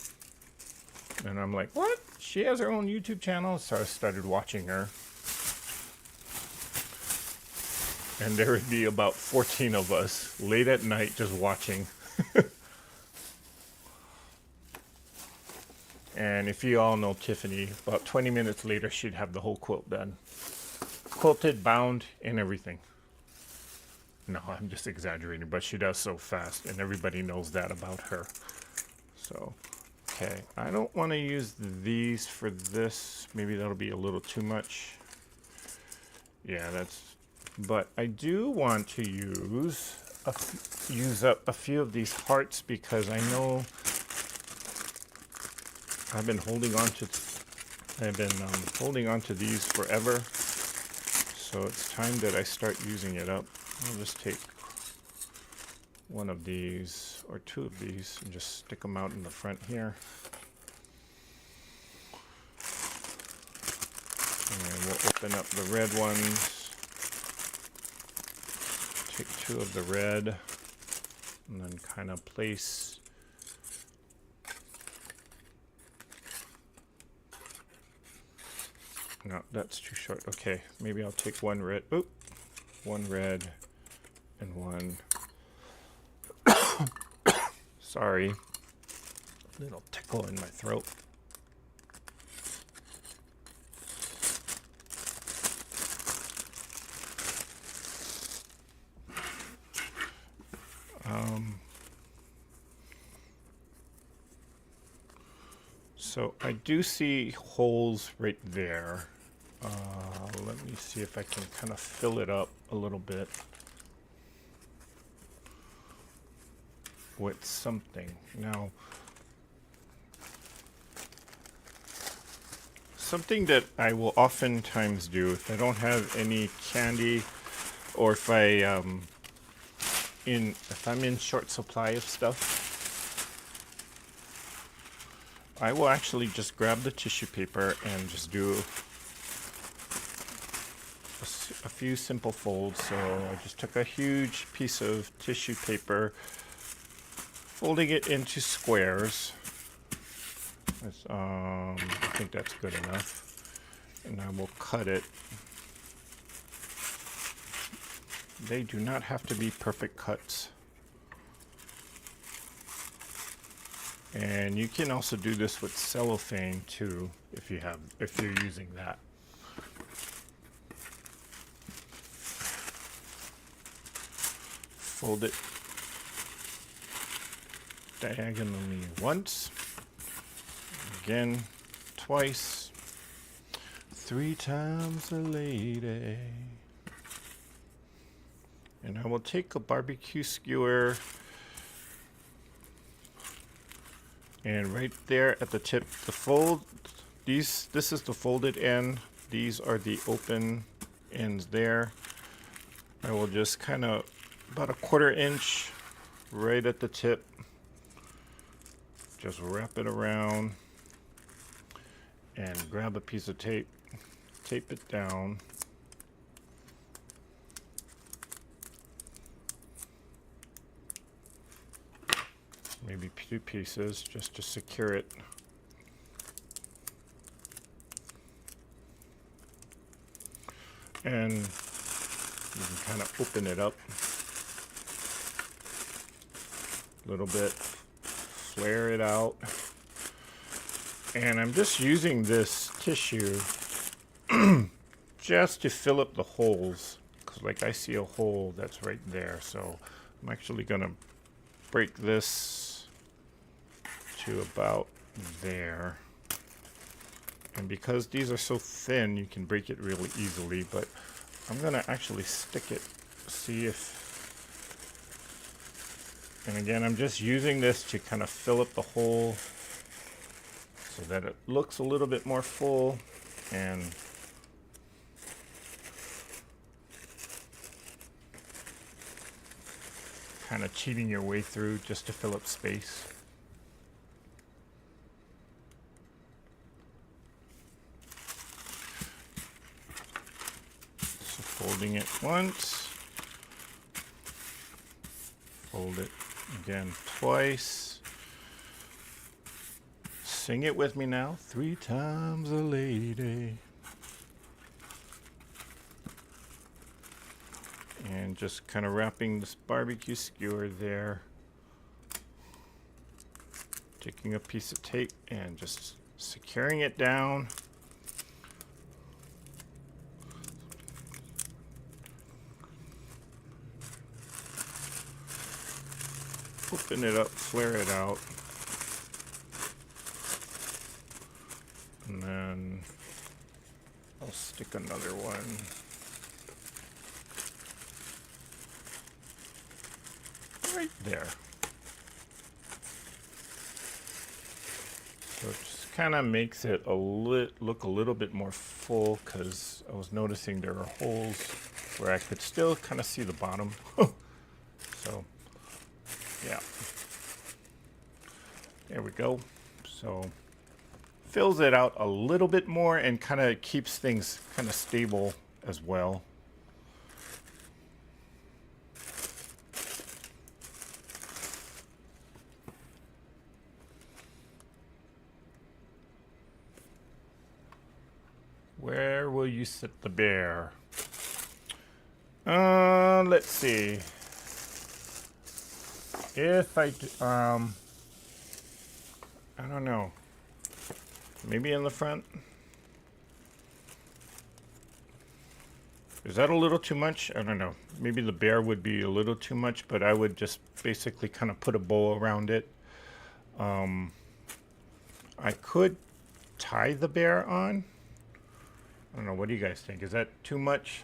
And I'm like, what? She has her own YouTube channel? So I started watching her. And there would be about 14 of us late at night just watching. And if you all know Tiffany, about 20 minutes later, she'd have the whole quilt done. Quilted, bound, and everything. No, I'm just exaggerating, but she does so fast, and everybody knows that about her. So, okay, I don't want to use these for this. Maybe that'll be a little too much. Yeah, but I do want to use up a few of these hearts because I know I've been holding on to these forever. So it's time that I start using it up. I'll just take one of these or two of these and just stick them out in the front here. And we'll open up the red ones. Take two of the red and then kind of place no, that's too short. Okay, maybe I'll take one red. Oop, one red and one. Sorry, little tickle in my throat. So I do see holes right there. Let me see if I can kind of fill it up a little bit with something. Now, something that I will oftentimes do if I don't have any candy, or if I'm in short supply of stuff, I will actually just grab the tissue paper and just do a few simple folds. So I just took a huge piece of tissue paper, folding it into squares. I think that's good enough. And I will cut it. They do not have to be perfect cuts. And you can also do this with cellophane too, if you're using that. Fold it diagonally once, again twice, 3 times a lady. And I will take a barbecue skewer, and right there at the tip, this is the folded end, these are the open ends there. I will just kind of about a 1/4 inch right at the tip, just wrap it around and grab a piece of tape, tape it down. Maybe 2 pieces just to secure it. And you can kind of open it up a little bit, flare it out. And I'm just using this tissue just to fill up the holes, because like I see a hole that's right there. So I'm actually going to break this to about there. And because these are so thin, you can break it really easily, but I'm gonna actually stick it, see if, and again, I'm just using this to kind of fill up the hole so that it looks a little bit more full, and kind of cheating your way through just to fill up space. Folding it once, fold it again twice. Sing it with me now. 3 times a lady. And just kind of wrapping this barbecue skewer there. Taking a piece of tape and just securing it down. Open it up, flare it out. And then I'll stick another one. Right there. So it just kind of makes it look a little bit more full, because I was noticing there are holes where I could still kind of see the bottom. So yeah, there we go. So fills it out a little bit more and kind of keeps things kind of stable as well. Where will you sit the bear? Let's see. If I don't know. Maybe in the front? Is that a little too much? I don't know. Maybe the bear would be a little too much, but I would just basically kind of put a bow around it. I could tie the bear on. I don't know. What do you guys think? Is that too much?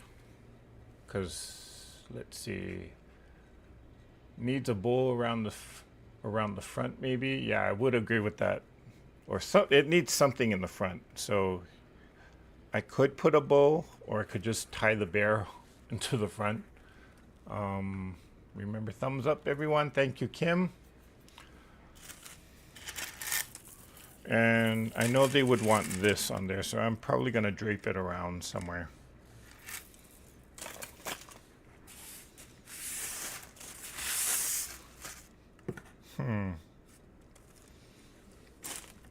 Because, let's see. Needs a bow around the front, maybe. Yeah, I would agree with that. Or it needs something in the front. So I could put a bow, or I could just tie the bear into the front. Remember, thumbs up, everyone. Thank you, Kim. And I know they would want this on there, so I'm probably going to drape it around somewhere.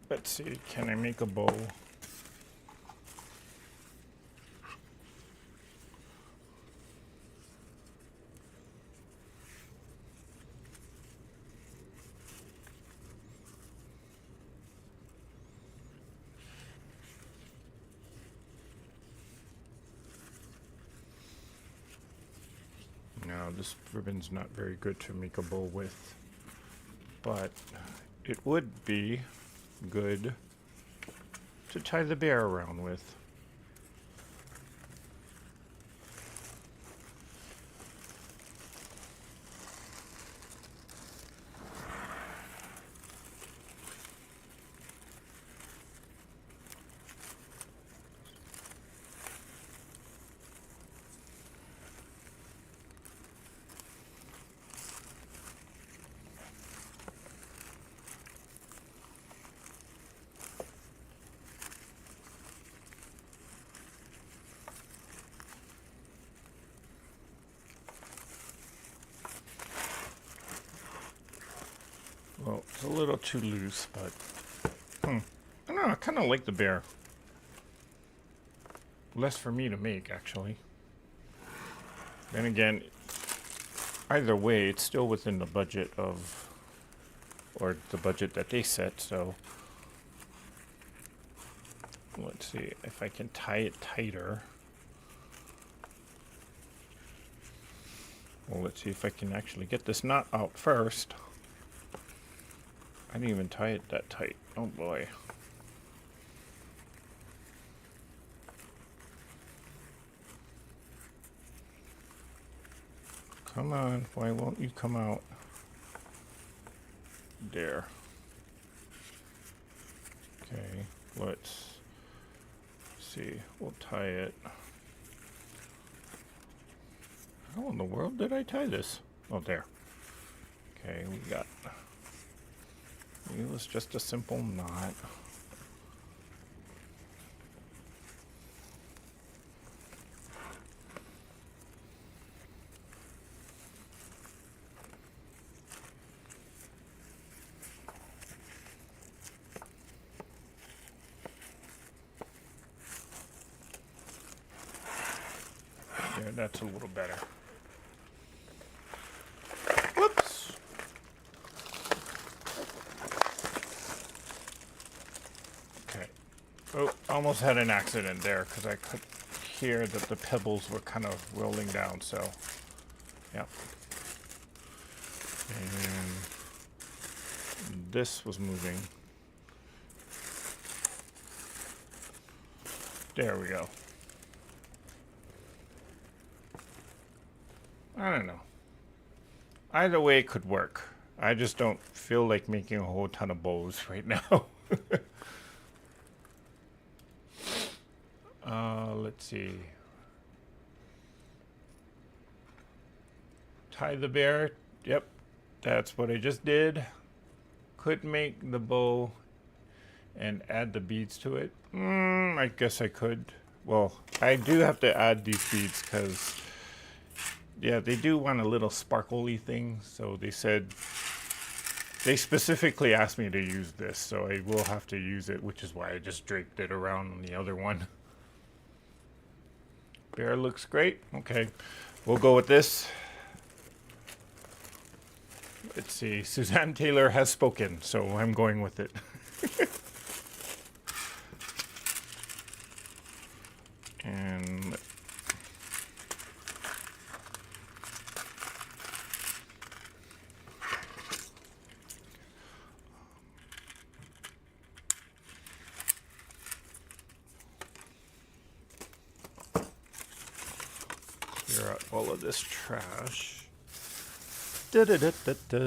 Let's see, can I make a bow? No, this ribbon's not very good to make a bow with, but it would be good to tie the bear around with. Well, it's a little too loose, but I don't know, I kind of like the bear. Less for me to make, actually. Then again, either way, it's still within the budget of, or the budget that they set, so let's see if I can tie it tighter. Well, let's see if I can actually get this knot out first. I didn't even tie it that tight. Oh boy. Come on, why won't you come out? There. Okay, let's see. We'll tie it. How in the world did I tie this? Oh, there. Okay, we got... It was just a simple knot. There, that's a little better. Oh, almost had an accident there because I could hear that the pebbles were kind of rolling down, so yeah. And this was moving. There we go. I don't know. Either way it could work. I just don't feel like making a whole ton of bows right now. Let's see. Tie the bear. Yep, that's what I just did. Could make the bow and add the beads to it. I guess I could. Well, I do have to add these beads because, yeah, they do want a little sparkly thing. So they said, they specifically asked me to use this, so I will have to use it, which is why I just draped it around on the other one. Bear looks great. Okay, we'll go with this. Let's see. Suzanne Taylor has spoken, so I'm going with it. And clear out all of this trash. Da da da da da.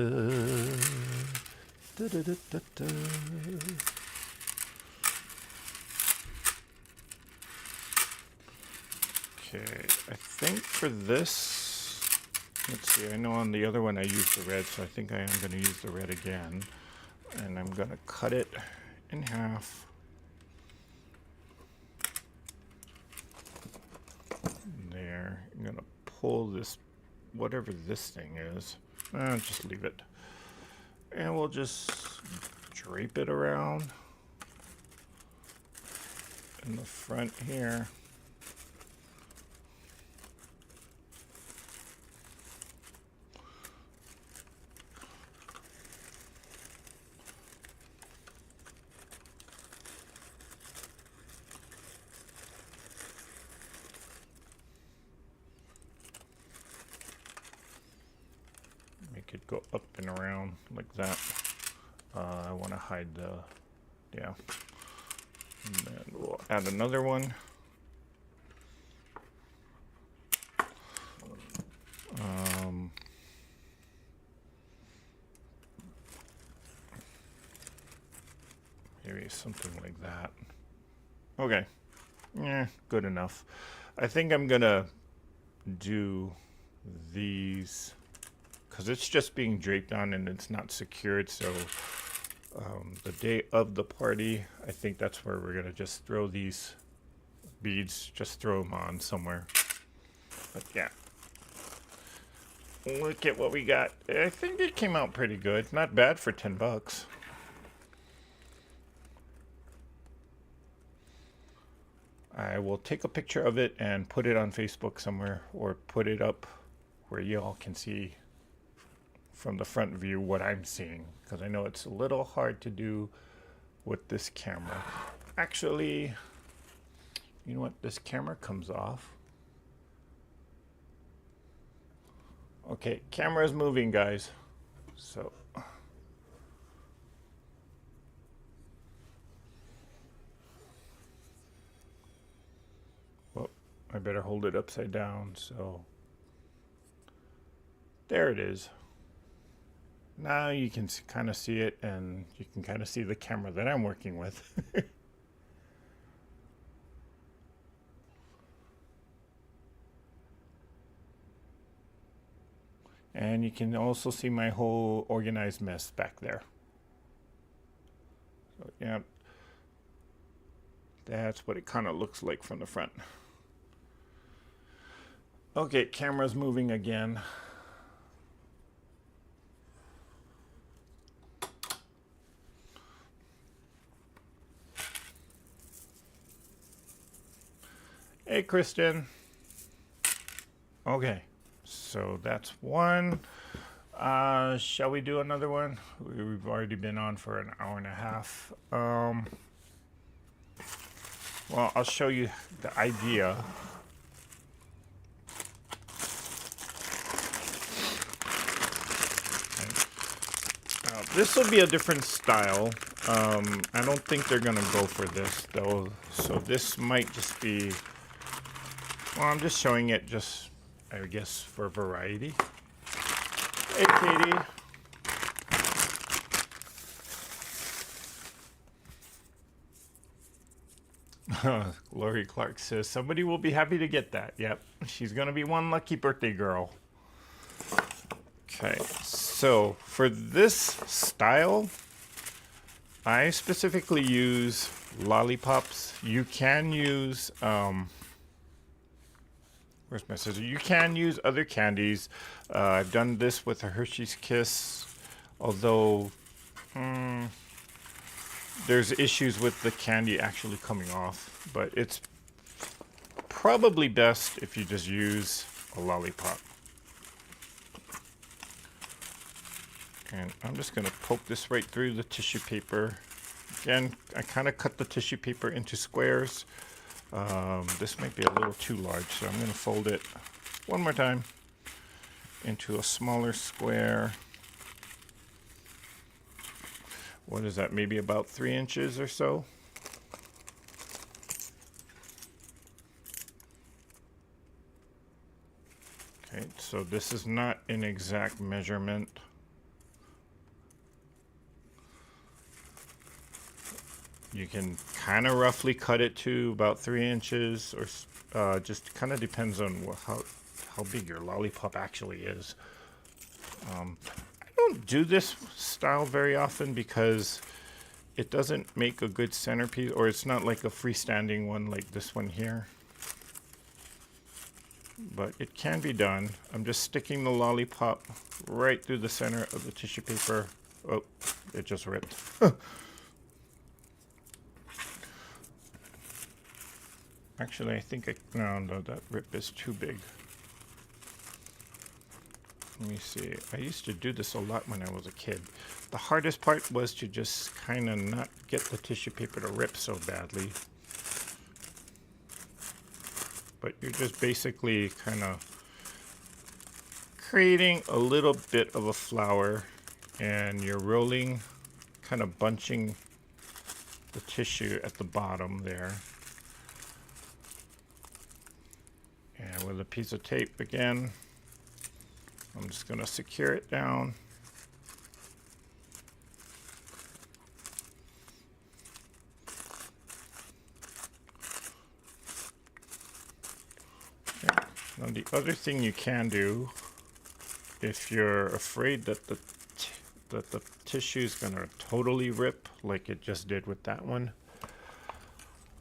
Da da da da da. Okay, I think for this, let's see, I know on the other one I used the red, so I think I am going to use the red again. And I'm going to cut it in half. There, I'm going to pull this, whatever this thing is, just leave it. And we'll just drape it around in the front here. Make it go up and around like that. I want to hide the, yeah. And then we'll add another one. Maybe something like that. Okay. Yeah, good enough. I think I'm gonna do these because it's just being draped on and it's not secured, so the day of the party, I think that's where we're gonna just throw these beads, just throw them on somewhere. But yeah, look at what we got. I think it came out pretty good. Not bad for 10 bucks. I will take a picture of it and put it on Facebook somewhere, or put it up where you all can see from the front view what I'm seeing, because I know it's a little hard to do with this camera. Actually, you know what? This camera comes off. Okay, camera's moving, guys. So well, I better hold it upside down, so there it is. Now you can kind of see it, and you can kind of see the camera that I'm working with. And you can also see my whole organized mess back there. So yeah, that's what it kind of looks like from the front. Okay, camera's moving again. Hey, Kristen. Okay, so that's one. Shall we do another one? We've already been on for an hour and a half. Well, I'll show you the idea. Now, this will be a different style. I don't think they're gonna go for this though. So this might just be, well, I'm just showing it just, I guess, for variety. Hey, Katie. Lori Clark says, somebody will be happy to get that. Yep, she's gonna be one lucky birthday girl. Okay, so for this style, I specifically use lollipops. You can use, where's my scissors? You can use other candies. I've done this with a Hershey's Kiss, although there's issues with the candy actually coming off, but it's probably best if you just use a lollipop. And I'm just going to poke this right through the tissue paper. Again, I kind of cut the tissue paper into squares. This might be a little too large, so I'm going to fold it one more time into a smaller square. What is that? Maybe about 3 inches or so. Okay, so this is not an exact measurement. You can kind of roughly cut it to about 3 inches, or just kind of depends on how big your lollipop actually is. I don't do this style very often because it doesn't make a good centerpiece, or it's not like a freestanding one like this one here. But it can be done. I'm just sticking the lollipop right through the center of the tissue paper. Oh, it just ripped. Actually, I think no, that rip is too big. Let me see. I used to do this a lot when I was a kid. The hardest part was to just kind of not get the tissue paper to rip so badly. But you're just basically kind of creating a little bit of a flower, and you're rolling, kind of bunching the tissue at the bottom there. And with a piece of tape again, I'm just going to secure it down. Okay. Now the other thing you can do, if you're afraid that the tissue is going to totally rip like it just did with that one,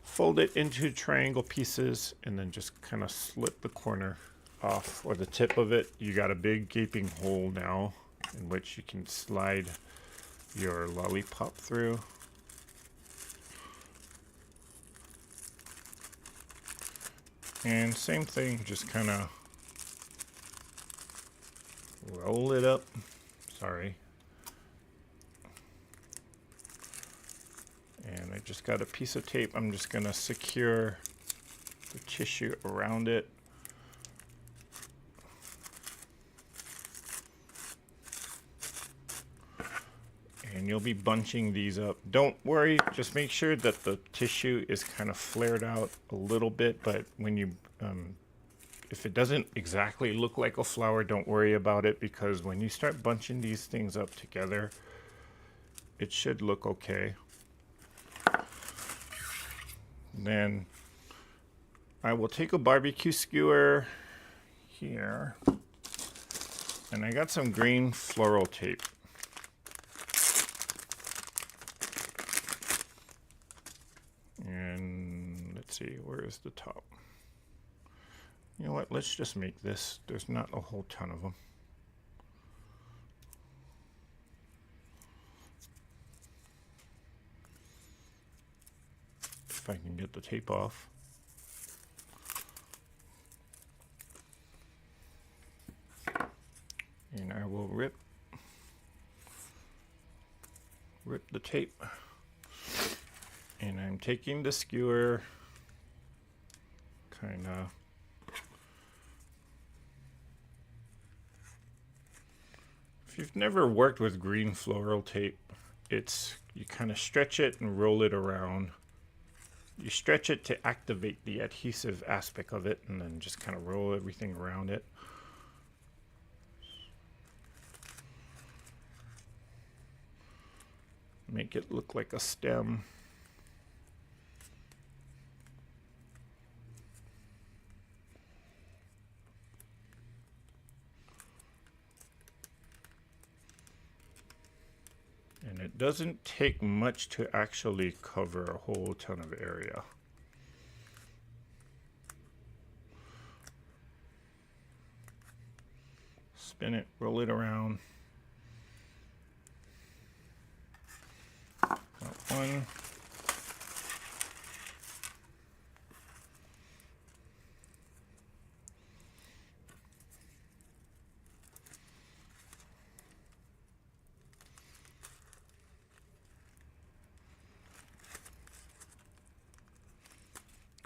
fold it into triangle pieces and then just kind of slip the corner off, or the tip of it. You got a big gaping hole now in which you can slide your lollipop through. And same thing, just kind of roll it up. Sorry. And I just got a piece of tape. I'm just going to secure the tissue around it. And you'll be bunching these up. Don't worry, just make sure that the tissue is kind of flared out a little bit, but when you, if it doesn't exactly look like a flower, don't worry about it, because when you start bunching these things up together, it should look okay. Then I will take a barbecue skewer here, and I got some green floral tape. And let's see, where is the top? You know what, let's just make this. There's not a whole ton of them. If I can get the tape off. And I will rip the tape. And I'm taking the skewer kind of if you've never worked with green floral tape, you kind of stretch it and roll it around. You stretch it to activate the adhesive aspect of it, and then just kind of roll everything around it. Make it look like a stem. And it doesn't take much to actually cover a whole ton of area. Spin it, roll it around. Got one.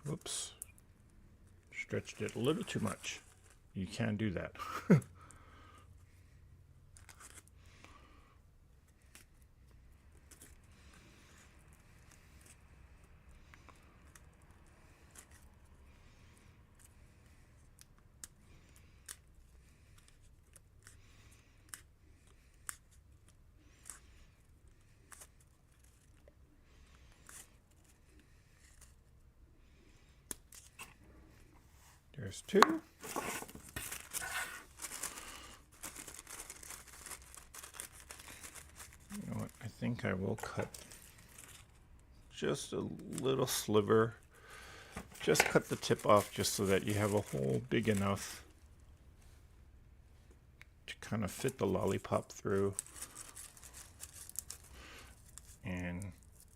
Whoops. Stretched it a little too much. You can't do that. There's two. You know what? I think I will cut just a little sliver. Just cut the tip off just so that you have a hole big enough to kind of fit the lollipop through. And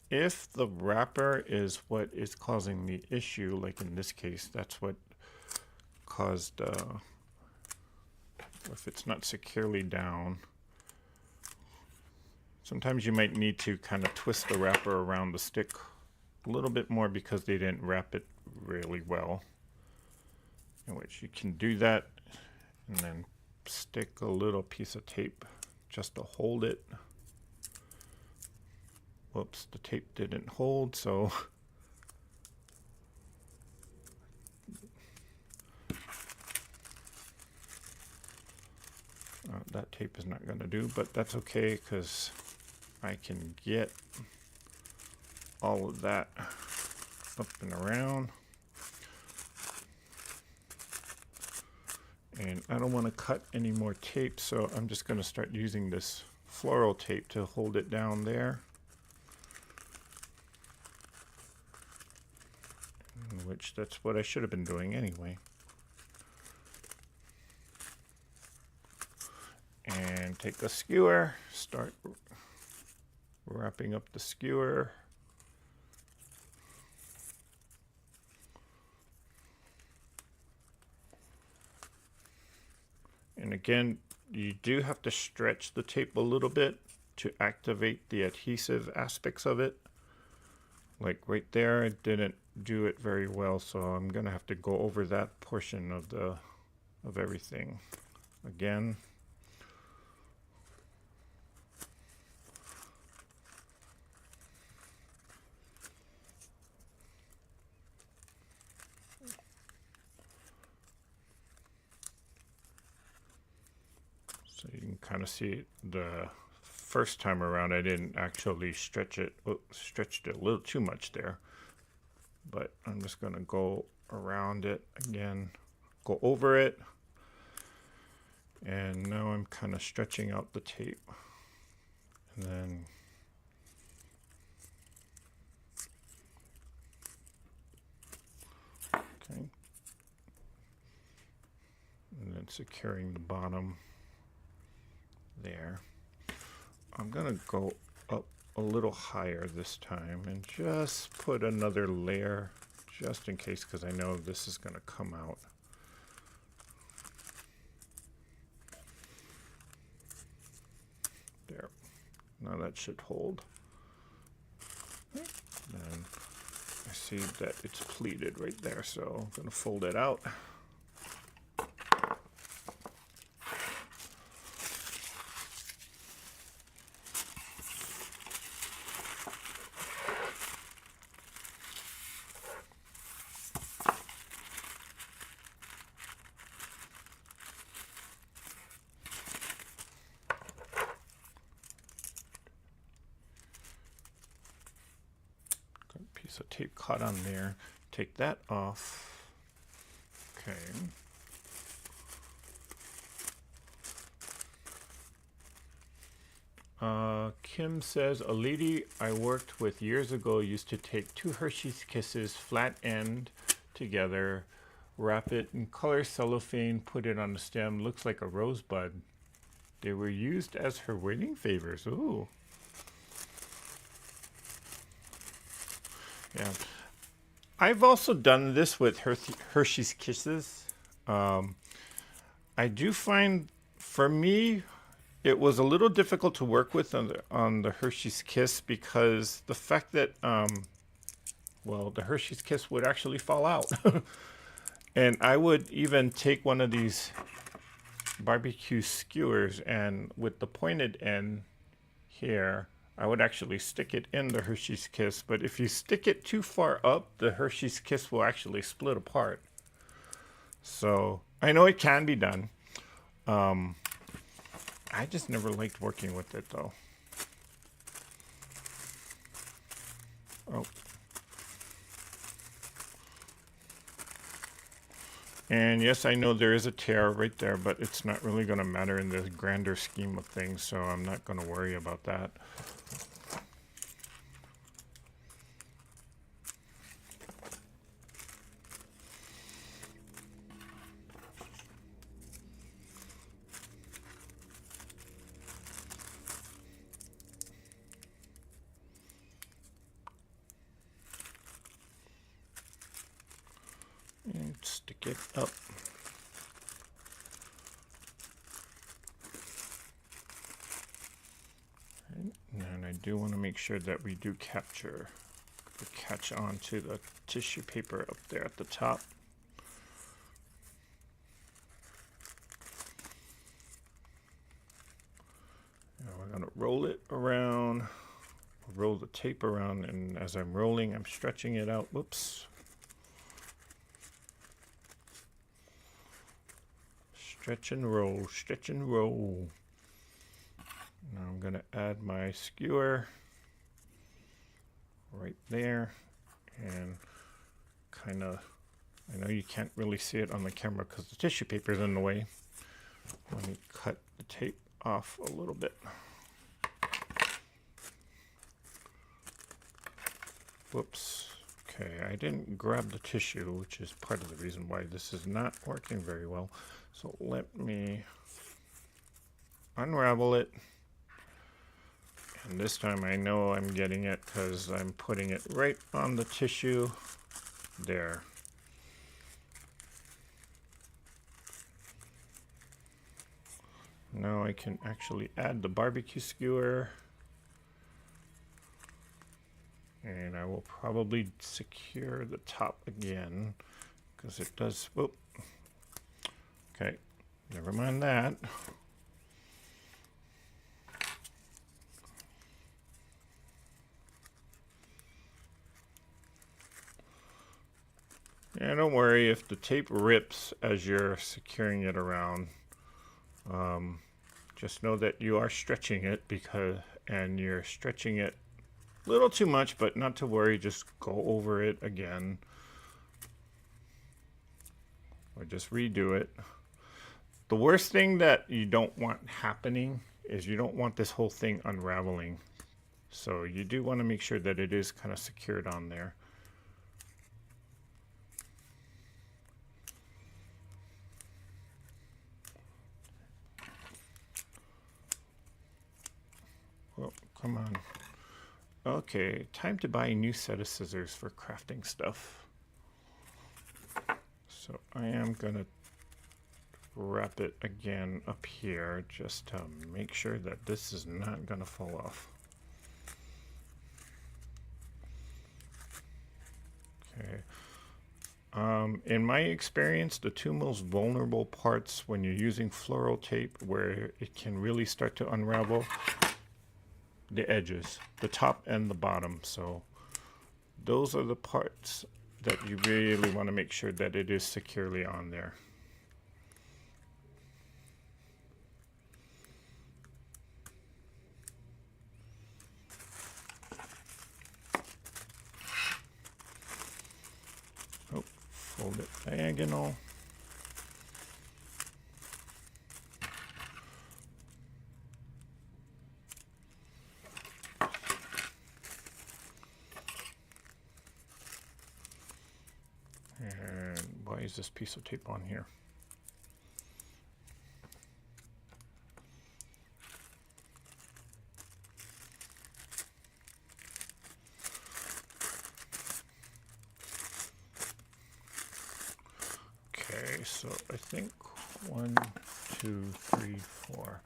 if the wrapper is what is causing the issue, like in this case, that's what caused, if it's not securely down, sometimes you might need to kind of twist the wrapper around the stick a little bit more because they didn't wrap it really well. In which you can do that and then stick a little piece of tape just to hold it. Whoops, the tape didn't hold, so that tape is not going to do, but that's okay because I can get all of that up and around. And I don't want to cut any more tape, so I'm just going to start using this floral tape to hold it down there. Which that's what I should have been doing anyway. And take a skewer, start wrapping up the skewer. And again, you do have to stretch the tape a little bit to activate the adhesive aspects of it. Like right there, I didn't do it very well, so I'm gonna have to go over that portion of everything again. So you can kind of see the first time around I didn't actually stretch it. Oh, stretched it a little too much there. But I'm just going to go around it again, go over it, and now I'm kind of stretching out the tape. And then okay. And then securing the bottom there. I'm going to go up a little higher this time and just put another layer just in case, because I know this is going to come out. There. Now that should hold. Then I see that it's pleated right there, so I'm going to fold it out. Got a piece of tape caught on there. Take that off. Okay. Kim says, a lady I worked with years ago used to take 2 Hershey's Kisses flat end together, wrap it in color cellophane, put it on the stem, looks like a rosebud. They were used as her wedding favors. Ooh. Yeah. I've also done this with Hershey's Kisses. I do find, for me, it was a little difficult to work with on the Hershey's Kiss because the fact that, well, the Hershey's Kiss would actually fall out. And I would even take one of these barbecue skewers, and with the pointed end here, I would actually stick it in the Hershey's Kiss. But if you stick it too far up, the Hershey's Kiss will actually split apart. So I know it can be done. I just never liked working with it though. Oh. And yes, I know there is a tear right there, but it's not really going to matter in the grander scheme of things, so I'm not going to worry about that. And stick it up. And I do want to make sure that we do catch on to the tissue paper up there at the top. Now we're going to roll it around, roll the tape around, and as I'm rolling, I'm stretching it out. Whoops. Stretch and roll, stretch and roll. Now I'm going to add my skewer right there, and kind of, I know you can't really see it on the camera because the tissue paper is in the way. Let me cut the tape off a little bit. Whoops. Okay, I didn't grab the tissue, which is part of the reason why this is not working very well. So let me unravel it. And this time I know I'm getting it because I'm putting it right on the tissue there. Now I can actually add the barbecue skewer. And I will probably secure the top again because it does, whoop. Okay, never mind that. Yeah, don't worry if the tape rips as you're securing it around. Just know that you are stretching it and you're stretching it a little too much, but not to worry, just go over it again. Or just redo it. The worst thing that you don't want happening is you don't want this whole thing unraveling. So you do want to make sure that it is kind of secured on there. Oh, come on. Okay, time to buy a new set of scissors for crafting stuff. So I am gonna wrap it again up here just to make sure that this is not gonna fall off. Okay. In my experience, the two most vulnerable parts when you're using floral tape where it can really start to unravel, the edges, the top and the bottom. So those are the parts that you really want to make sure that it is securely on there. Oh, fold it diagonal. And why is this piece of tape on here? Okay, so I think 1, 2, 3, 4.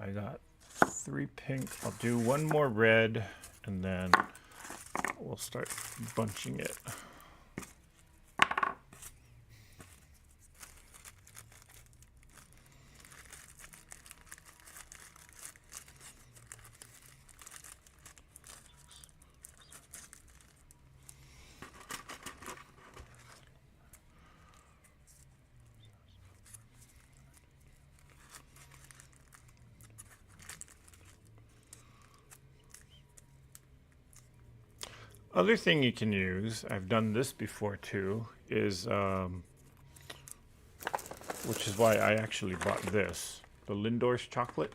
I got 3 pink. I'll do 1 more red, and then we'll start bunching it. Other thing you can use, I've done this before too, is, which is why I actually bought this, the Lindor's chocolate.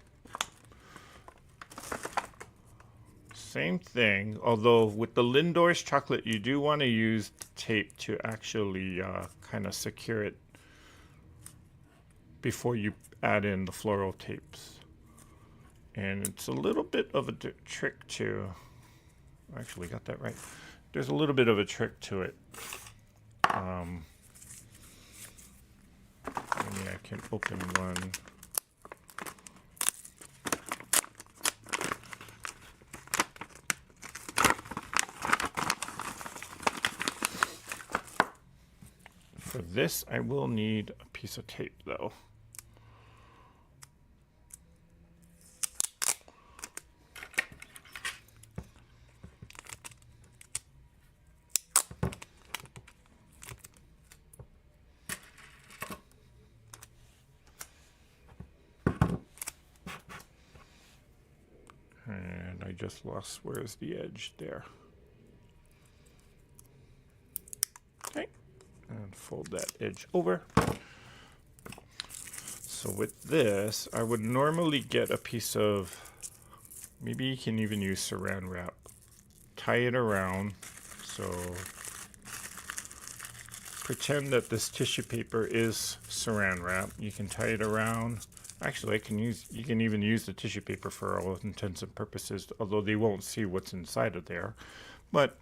Same thing, although with the Lindor's chocolate, you do want to use tape to actually kind of secure it before you add in the floral tapes. And it's a little bit of a trick to, I actually got that right. There's a little bit of a trick to it. Maybe I can open one. For this, I will need a piece of tape though. And I just lost, where's the edge there? Okay, and fold that edge over. So with this, I would normally get a piece of, maybe you can even use saran wrap. Tie it around, so pretend that this tissue paper is saran wrap. You can tie it around. Actually, you can even use the tissue paper for all intents and purposes, although they won't see what's inside of there. But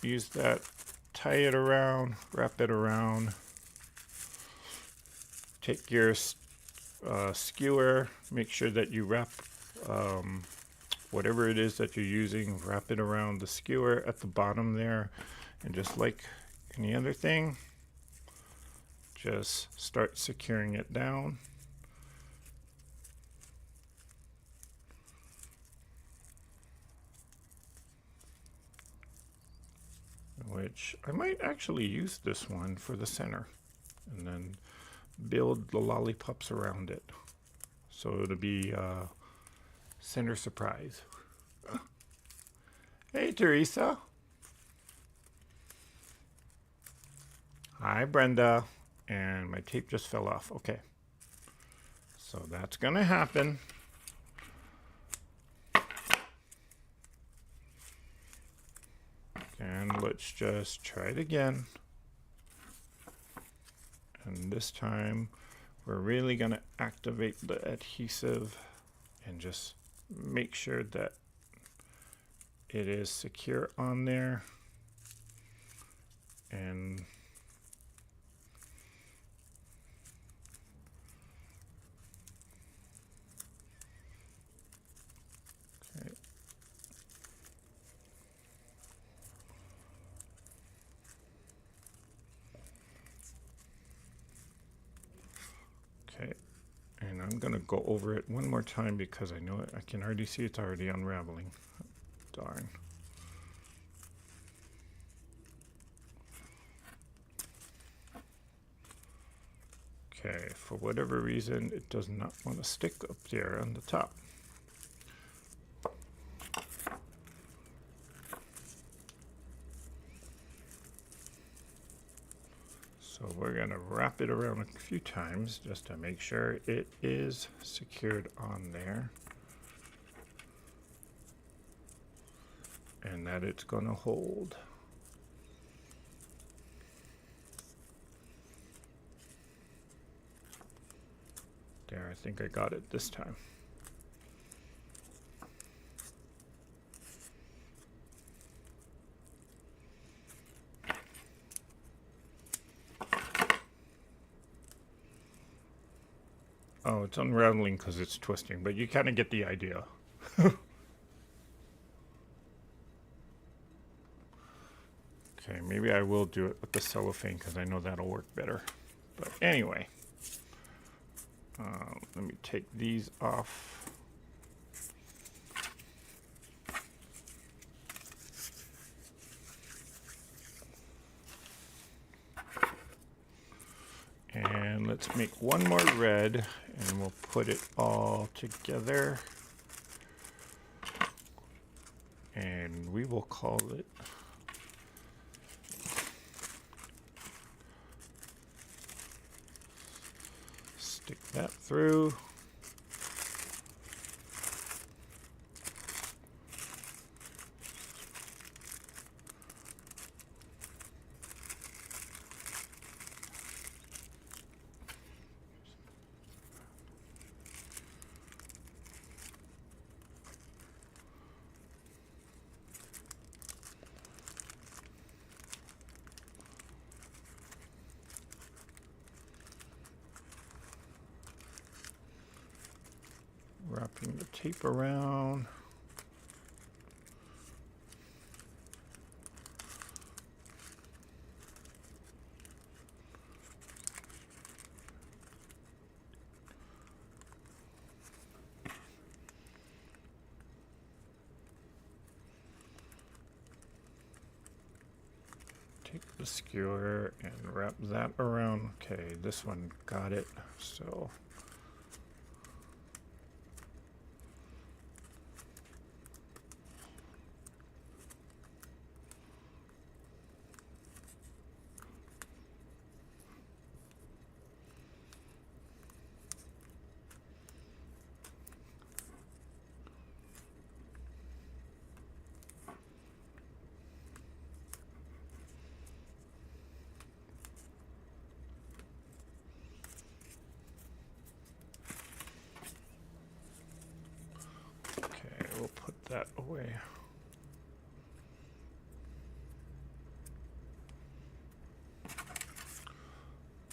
use that, tie it around, wrap it around. Take your skewer, make sure that you wrap whatever it is that you're using, wrap it around the skewer at the bottom there, and just like any other thing, just start securing it down. Which I might actually use this one for the center and then build the lollipops around it. So it'll be center surprise. Hey, Teresa. Hi, Brenda. And my tape just fell off. Okay. So that's going to happen. And let's just try it again. And this time, we're really going to activate the adhesive and just make sure that it is secure on there. And okay. I'm gonna go over it one more time because I know I can already see it's already unraveling. Darn. Okay, for whatever reason, it does not want to stick up there on the top. So we're going to wrap it around a few times just to make sure it is secured on there and that it's going to hold. There, I think I got it this time. Oh, it's unraveling because it's twisting, but you kind of get the idea. Okay, maybe I will do it with the cellophane because I know that'll work better. But anyway, let me take these off. And let's make one more red and we'll put it all together. And we will call it stick that through. Wrapping the tape around. Take the skewer and wrap that around. Okay, this one got it. So we'll put that away.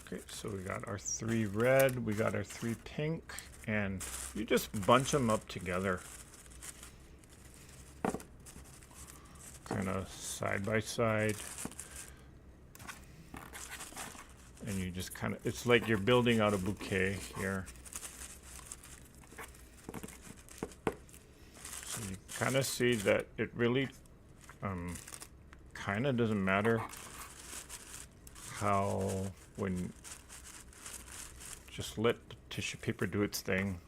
Okay, so we got our 3 red, we got our 3 pink, and you just bunch them up together. Kind of side by side. And you just kind of, it's like you're building out a bouquet here. You kind of see that it really kind of doesn't matter how, when just let the tissue paper do its thing.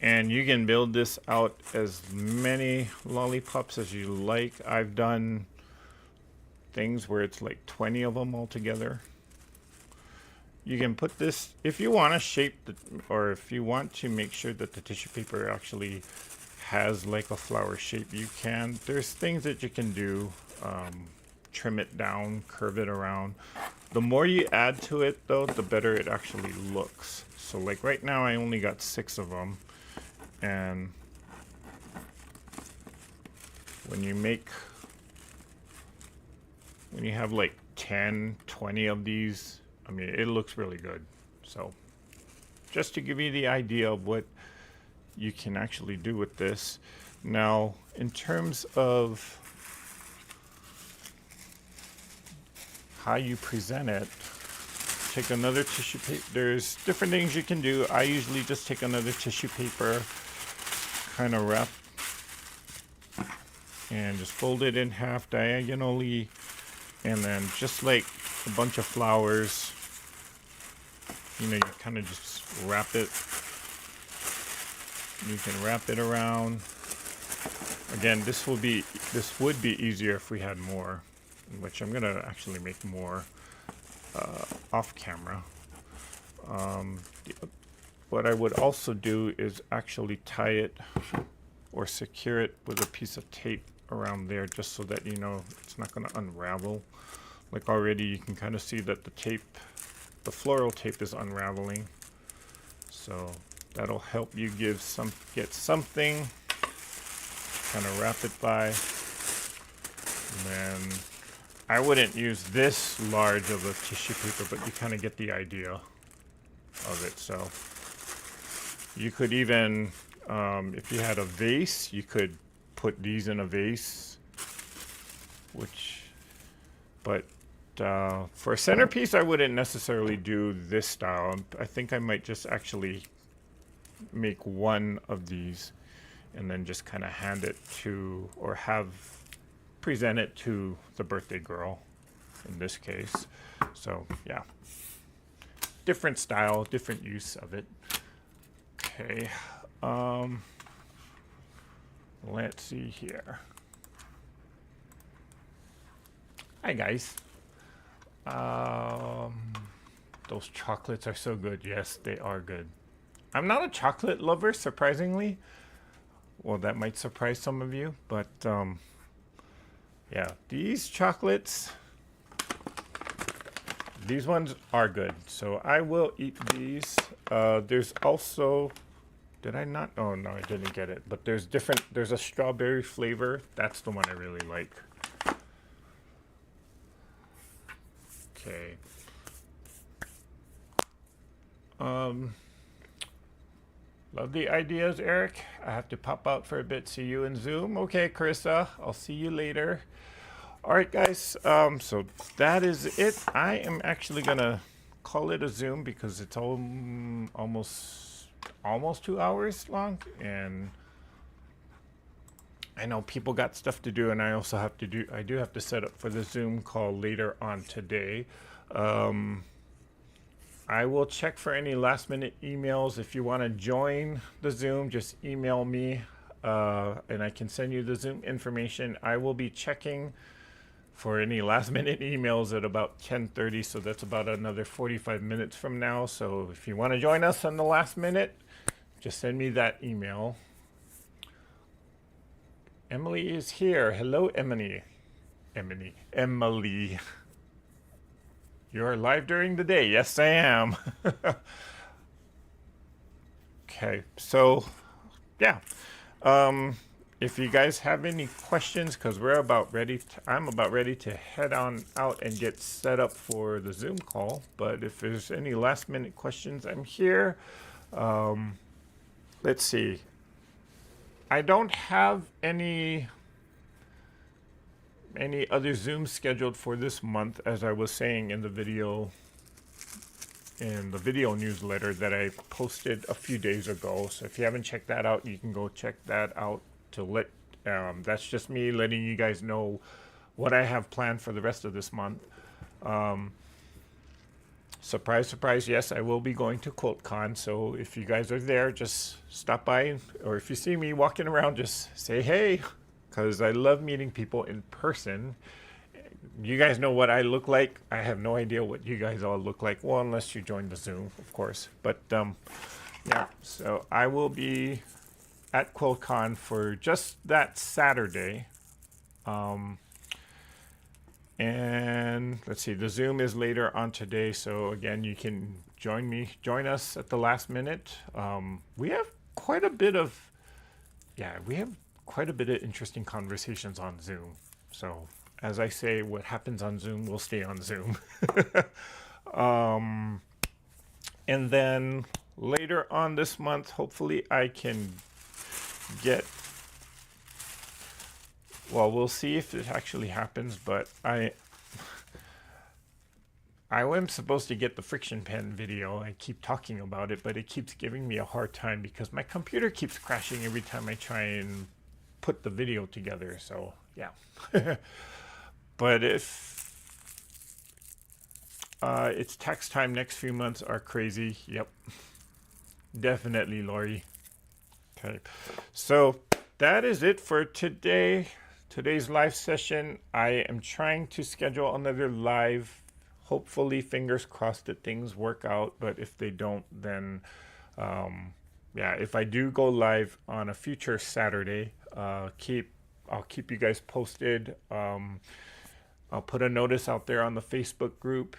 And you can build this out as many lollipops as you like. I've done things where it's like 20 of them all together. You can put this, if you want to shape the, or if you want to make sure that the tissue paper actually has like a flower shape, you can. There's things that you can do, trim it down, curve it around. The more you add to it though, the better it actually looks. So like right now I only got 6 of them, and when you have like 10, 20 of these, I mean, it looks really good. So just to give you the idea of what you can actually do with this. Now, in terms of how you present it, take another tissue paper. There's different things you can do. I usually just take another tissue paper, kind of wrap, and just fold it in half diagonally, and then just like a bunch of flowers, you know, you kind of just wrap it. You can wrap it around. Again, this would be easier if we had more, which I'm gonna actually make more off camera. What I would also do is actually tie it or secure it with a piece of tape around there, just so that you know it's not going to unravel. Like already you can kind of see that the floral tape is unraveling, so that'll help you get something, kind of wrap it by. And then I wouldn't use this large of a tissue paper, but you kind of get the idea of it. So you could even, if you had a vase, you could put these in a vase, but for a centerpiece, I wouldn't necessarily do this style. I think I might just actually make one of these and then just kind of hand it to, or present it to the birthday girl in this case. So yeah, different style, different use of it. Okay, let's see here. Hi guys. Those chocolates are so good. Yes, they are good. I'm not a chocolate lover, surprisingly. Well, that might surprise some of you, but yeah, these chocolates, these ones are good. So I will eat these. There's also, did I not? Oh no, I didn't get it. But there's a strawberry flavor. That's the one I really like. Okay. Love the ideas, Eric. I have to pop out for a bit. See you in Zoom. Okay, Carissa, I'll see you later. All right, guys. So that is it. I am actually gonna call it a Zoom because it's almost 2 hours long, and I know people got stuff to do, and I also have to do. I do have to set up for the Zoom call later on today. I will check for any last minute emails. If you want to join the Zoom, just email me and I can send you the Zoom information. I will be checking for any last minute emails at about 10:30, so that's about another 45 minutes from now. So if you want to join us on the last minute, just send me that email. Emily is here. Hello, Emily. Emily. You're live during the day. Yes, I am. Okay, so yeah. If you guys have any questions, because I'm about ready to head on out and get set up for the Zoom call. But if there's any last minute questions, I'm here. Let's see. I don't have any other Zooms scheduled for this month, as I was saying in the video newsletter that I posted a few days ago. So if you haven't checked that out, you can go check that out. That's just me letting you guys know what I have planned for the rest of this month. Surprise, surprise, yes, I will be going to QuiltCon. So if you guys are there, just stop by, or if you see me walking around, just say hey, because I love meeting people in person. You guys know what I look like. I have no idea what you guys all look like. Well, unless you join the Zoom, of course. But yeah, so I will be at QuiltCon for just that Saturday. And let's see, the Zoom is later on today. So again, you can join us at the last minute. We have quite a bit of interesting conversations on Zoom. So as I say, what happens on Zoom will stay on Zoom. And then later on this month, hopefully I can we'll see if it actually happens, but I am supposed to get the friction pen video. I keep talking about it, but it keeps giving me a hard time because my computer keeps crashing every time I try and put the video together. So yeah. But if it's tax time, next few months are crazy. Yep. Definitely, Lori. Okay. So that is it for today. Today's live session. I am trying to schedule another live. Hopefully, fingers crossed that things work out. But if they don't, then yeah, if I do go live on a future Saturday, I'll keep you guys posted. I'll put a notice out there on the Facebook group,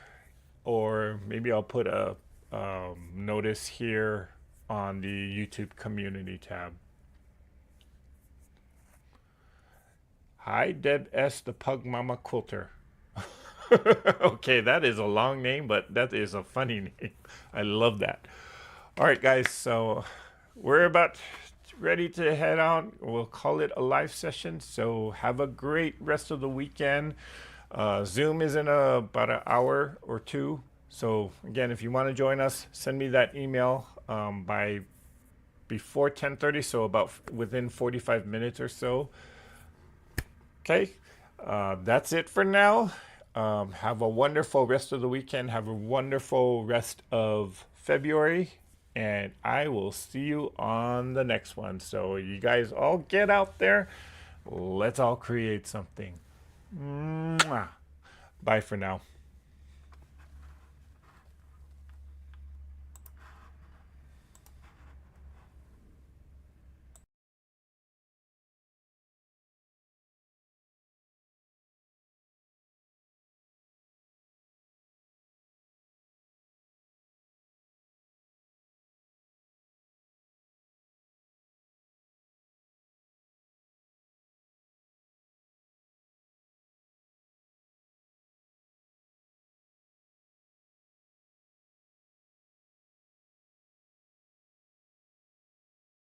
or maybe I'll put a notice here on the YouTube community tab. Hi, Deb S., the Pug Mama Quilter. Okay, that is a long name, but that is a funny name. I love that. All right, guys, so we're about ready to head out. We'll call it a live session. So have a great rest of the weekend. Zoom is in about an hour or two. So again, if you want to join us, send me that email by before 10:30, so about within 45 minutes or so. Okay, that's it for now. Have a wonderful rest of the weekend. Have a wonderful rest of February. And I will see you on the next one. So you guys all get out there. Let's all create something. Mwah. Bye for now.